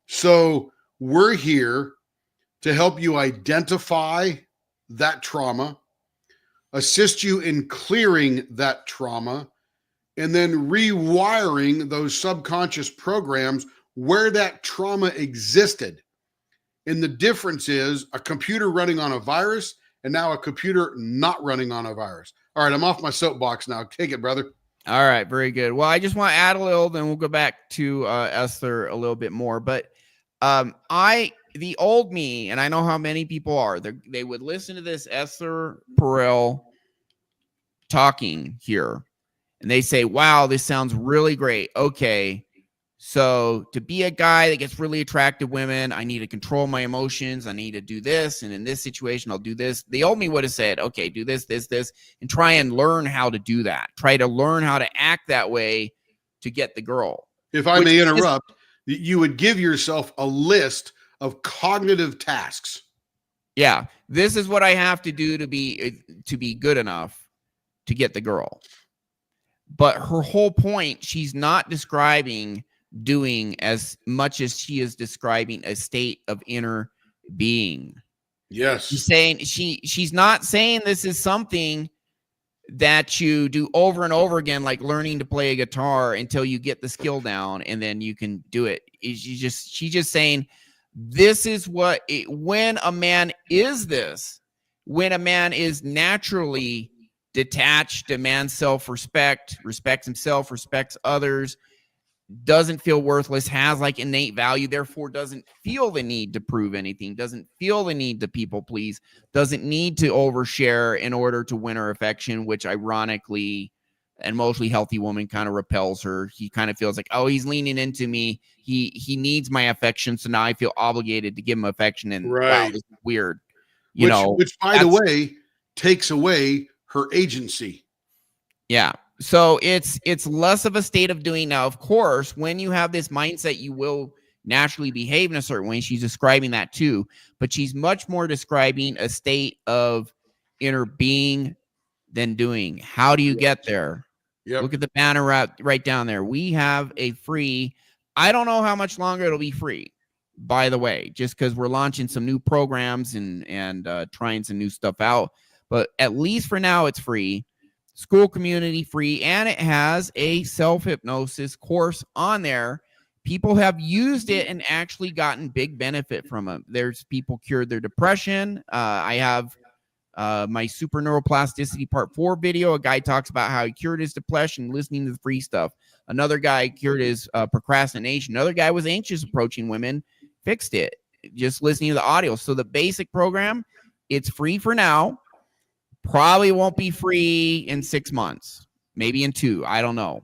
So we're here to help you identify that trauma, assist you in clearing that trauma, and then rewiring those subconscious programs where that trauma existed. And the difference is a computer running on a virus and now a computer not running on a virus. All right, I'm off my soapbox now. Take it, brother. All right, very good. Well, I just want to add a little, then we'll go back to Esther a little bit more. But the old me, and I know how many people are, they would listen to this Esther Perel talking here, and they say, wow, this sounds really great. Okay, so to be a guy that gets really attracted to women, I need to control my emotions. I need to do this. And in this situation, I'll do this. The old me would have said, okay, do this, and try and learn how to do that. Try to learn how to act that way to get the girl. If I may interrupt, you would give yourself a list of cognitive tasks. Yeah, this is what I have to do to be good enough to get the girl. But her whole point, she's not describing doing as much as she is describing a state of inner being. Yes. She's saying she's not saying this is something that you do over and over again, like learning to play a guitar until you get the skill down and then you can do it. She's just saying this is what when a man is naturally detached, demands self-respect, respects himself, respects others, doesn't feel worthless, has like innate value, therefore doesn't feel the need to prove anything, doesn't feel the need to people please, doesn't need to overshare in order to win her affection, which ironically and mostly healthy woman kind of repels her. He kind of feels like, oh, he's leaning into me. He needs my affection, so now I feel obligated to give him affection. And wow, this is weird. Which by the way, takes away her agency. Yeah. So it's less of a state of doing. Now, of course, when you have this mindset, you will naturally behave in a certain way. She's describing that too, but she's much more describing a state of inner being than doing. How do you get there? Yep. Look at the banner right down there. We have a free, I don't know how much longer it'll be free. by the way, just because we're launching some new programs and trying some new stuff out. But at least for now, it's free. School community free, and it has a self-hypnosis course on there. People have used it and actually gotten big benefit from it. There's people cured their depression. I have my super neuroplasticity part 4 video. A guy talks about how he cured his depression listening to the free stuff. Another guy cured his procrastination. Another guy was anxious approaching women, fixed it just listening to the audio. So the basic program, it's free for now. Probably won't be free in 6 months, maybe in 2. I don't know.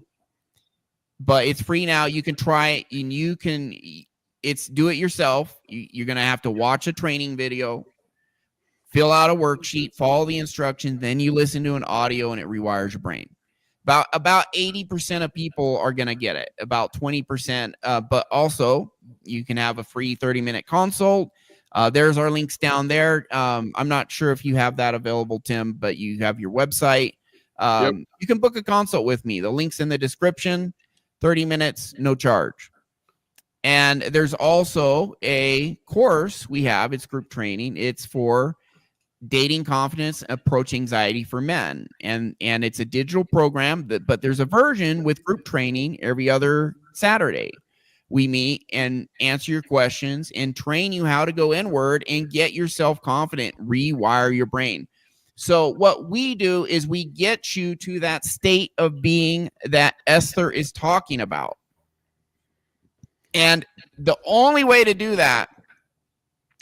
But it's free now. You can try it, and you can, it's do it yourself. You're going to have to watch a training video, fill out a worksheet, follow the instructions, then you listen to an audio, and it rewires your brain. About 80% of people are going to get it, about 20%. But also, you can have a free 30-minute consult. There's our links down there. I'm not sure if you have that available, Tim, but you have your website. Yep. You can book a consult with me. The link's in the description. 30 minutes, no charge. And there's also a course we have. It's group training. It's for dating confidence, approach anxiety for men. And it's a digital program, but there's a version with group training every other Saturday. We meet and answer your questions and train you how to go inward and get yourself confident, rewire your brain. So what we do is we get you to that state of being that Esther is talking about. And the only way to do that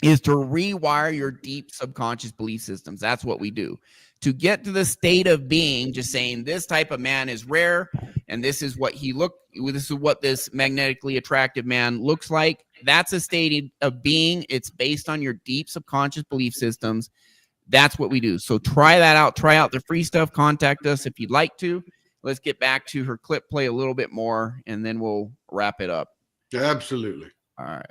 is to rewire your deep subconscious belief systems. That's what we do. To get to the state of being, just saying this type of man is rare, and this is what this is what this magnetically attractive man looks like. That's a state of being. It's based on your deep subconscious belief systems. That's what we do. So try that out. Try out the free stuff. Contact us if you'd like to. Let's get back to her clip play a little bit more, and then we'll wrap it up. Absolutely. All right.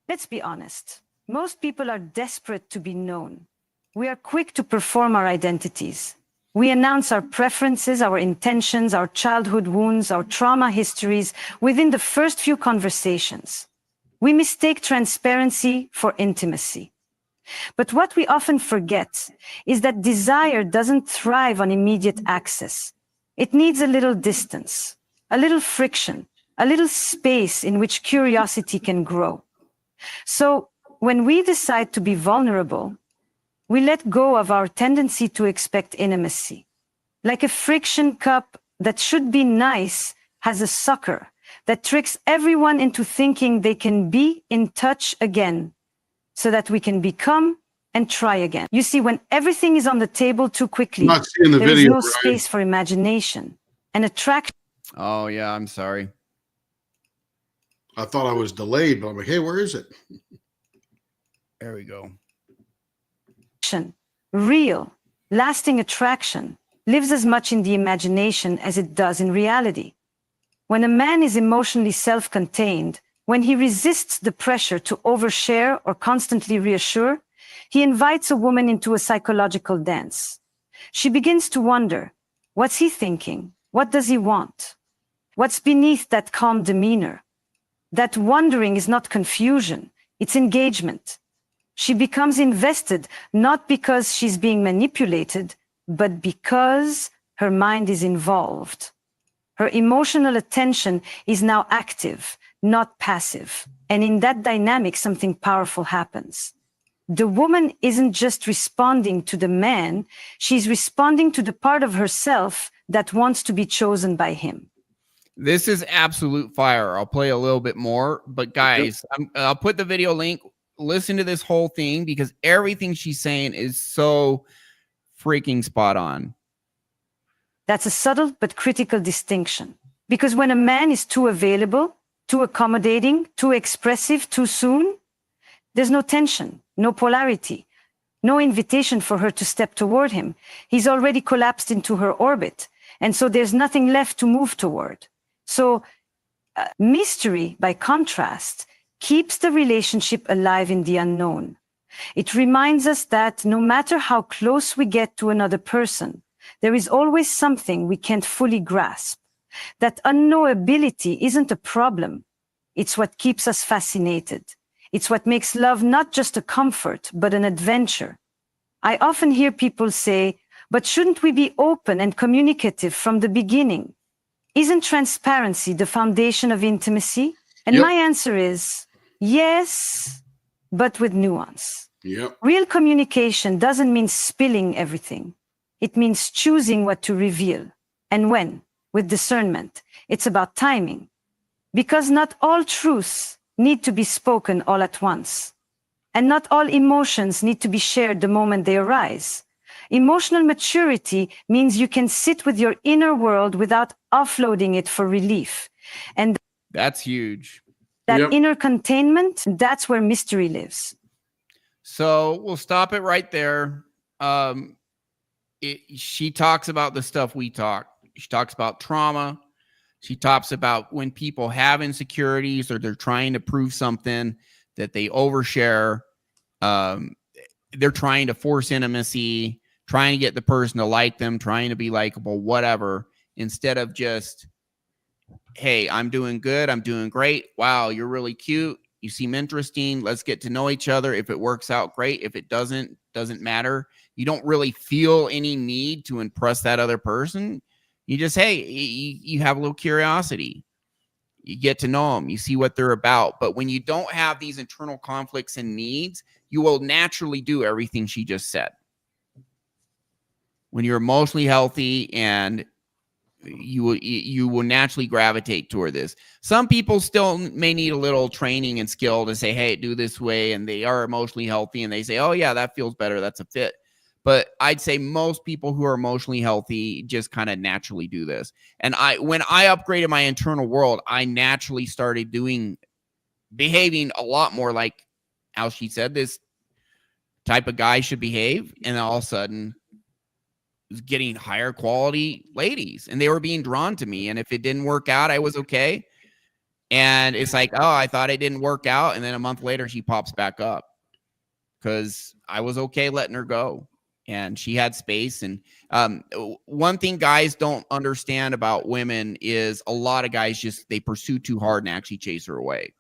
Let's be honest. Most people are desperate to be known. We are quick to perform our identities. We announce our preferences, our intentions, our childhood wounds, our trauma histories within the first few conversations. We mistake transparency for intimacy. But what we often forget is that desire doesn't thrive on immediate access. It needs a little distance, a little friction, a little space in which curiosity can grow. So when we decide to be vulnerable, we let go of our tendency to expect intimacy. Like a friction cup that should be nice has a sucker that tricks everyone into thinking they can be in touch again so that we can become and try again. You see, when everything is on the table too quickly, Not seeing the there is video, no Ryan. space for imagination and attraction. Oh, yeah, I'm sorry. I thought I was delayed, but I'm like, hey, where is it? There we go. Real, lasting attraction lives as much in the imagination as it does in reality. When a man is emotionally self-contained, when he resists the pressure to overshare or constantly reassure, he invites a woman into a psychological dance. She begins to wonder, what's he thinking? What does he want? What's beneath that calm demeanor? That wondering is not confusion, it's engagement. She becomes invested not because she's being manipulated, but because her mind is involved. Her emotional attention is now active, not passive. And in that dynamic, something powerful happens. The woman isn't just responding to the man, she's responding to the part of herself that wants to be chosen by him. This is absolute fire. I'll play a little bit more, but guys, I'll put the video link. Listen to this whole thing because everything she's saying is so freaking spot on. That's a subtle but critical distinction. Because when a man is too available, too accommodating, too expressive, too soon, there's no tension, no polarity, no invitation for her to step toward him. He's already collapsed into her orbit, and so there's nothing left to move toward. So mystery, by contrast, keeps the relationship alive in the unknown. It reminds us that no matter how close we get to another person, there is always something we can't fully grasp. That unknowability isn't a problem. It's what keeps us fascinated. It's what makes love not just a comfort, but an adventure. I often hear people say, but shouldn't we be open and communicative from the beginning? Isn't transparency the foundation of intimacy? And Yep. my answer is yes, but with nuance. Yep. Real communication doesn't mean spilling everything. It means choosing what to reveal and when, with discernment. It's about timing. Because not all truths need to be spoken all at once. And not all emotions need to be shared the moment they arise. Emotional maturity means you can sit with your inner world without offloading it for relief. And That's huge. that Yep. inner containment, that's where mystery lives. So we'll stop it right there. She talks about the stuff we talk. She talks about trauma. She talks about when people have insecurities or they're trying to prove something, that they overshare. They're trying to force intimacy, trying to get the person to like them, trying to be likable, whatever, instead of just, hey, I'm doing good. I'm doing great. Wow, you're really cute. You seem interesting. Let's get to know each other. If it works out, great. If it doesn't matter. You don't really feel any need to impress that other person. You just, hey, you have a little curiosity. You get to know them. You see what they're about. But when you don't have these internal conflicts and needs, you will naturally do everything she just said. When you're emotionally healthy, and you will naturally gravitate toward this. Some people still may need a little training and skill to say, hey, do this way. And they are emotionally healthy and they say, oh yeah, that feels better. That's a fit. But I'd say most people who are emotionally healthy just kind of naturally do this. And when I upgraded my internal world, I naturally started behaving a lot more like how she said this type of guy should behave. And then all of a sudden, was getting higher quality ladies, and they were being drawn to me. And if it didn't work out, I was okay. And it's like, oh, I thought it didn't work out. And then a month later, she pops back up because I was okay letting her go. And she had space. And one thing guys don't understand about women is a lot of guys they pursue too hard and actually chase her away.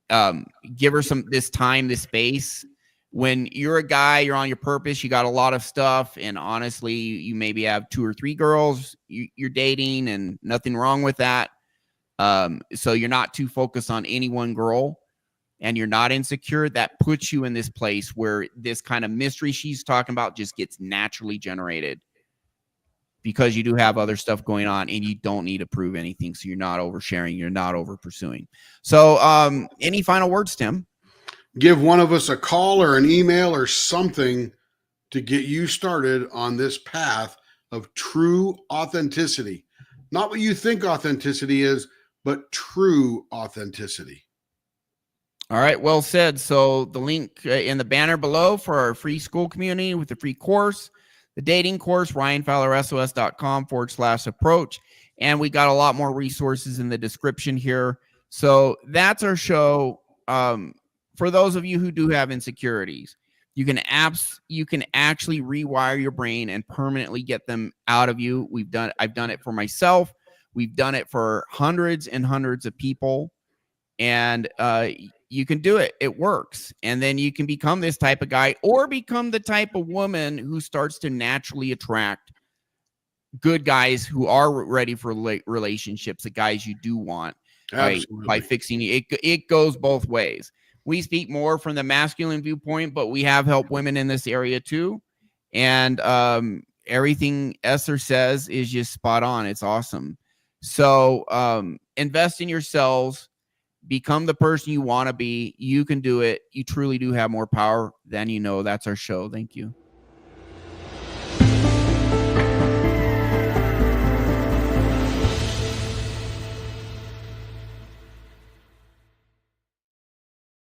Give her this time, this space. When you're a guy, you're on your purpose, you got a lot of stuff, and honestly, you maybe have 2 or 3 girls you're dating, and nothing wrong with that. So you're not too focused on any one girl, and you're not insecure. That puts you in this place where this kind of mystery she's talking about just gets naturally generated because you do have other stuff going on, and you don't need to prove anything. So you're not oversharing, you're not over pursuing. So any final words, Tim? Give one of us a call or an email or something to get you started on this path of true authenticity. Not what you think authenticity is, but true authenticity. All right, well said. So the link in the banner below for our free school community with the free course, the dating course, RyanFowlerSOS.com/approach. And we got a lot more resources in the description here. So that's our show. For those of you who do have insecurities, you can actually rewire your brain and permanently get them out of you. I've done it for myself. We've done it for hundreds and hundreds of people, and you can do it. It works. And then you can become this type of guy, or become the type of woman who starts to naturally attract good guys who are ready for relationships, the guys you do want. By fixing it. It goes both ways. We speak more from the masculine viewpoint, but we have helped women in this area too. And everything Esther says is just spot on. It's awesome. So invest in yourselves. Become the person you want to be. You can do it. You truly do have more power than you know. That's our show. Thank you.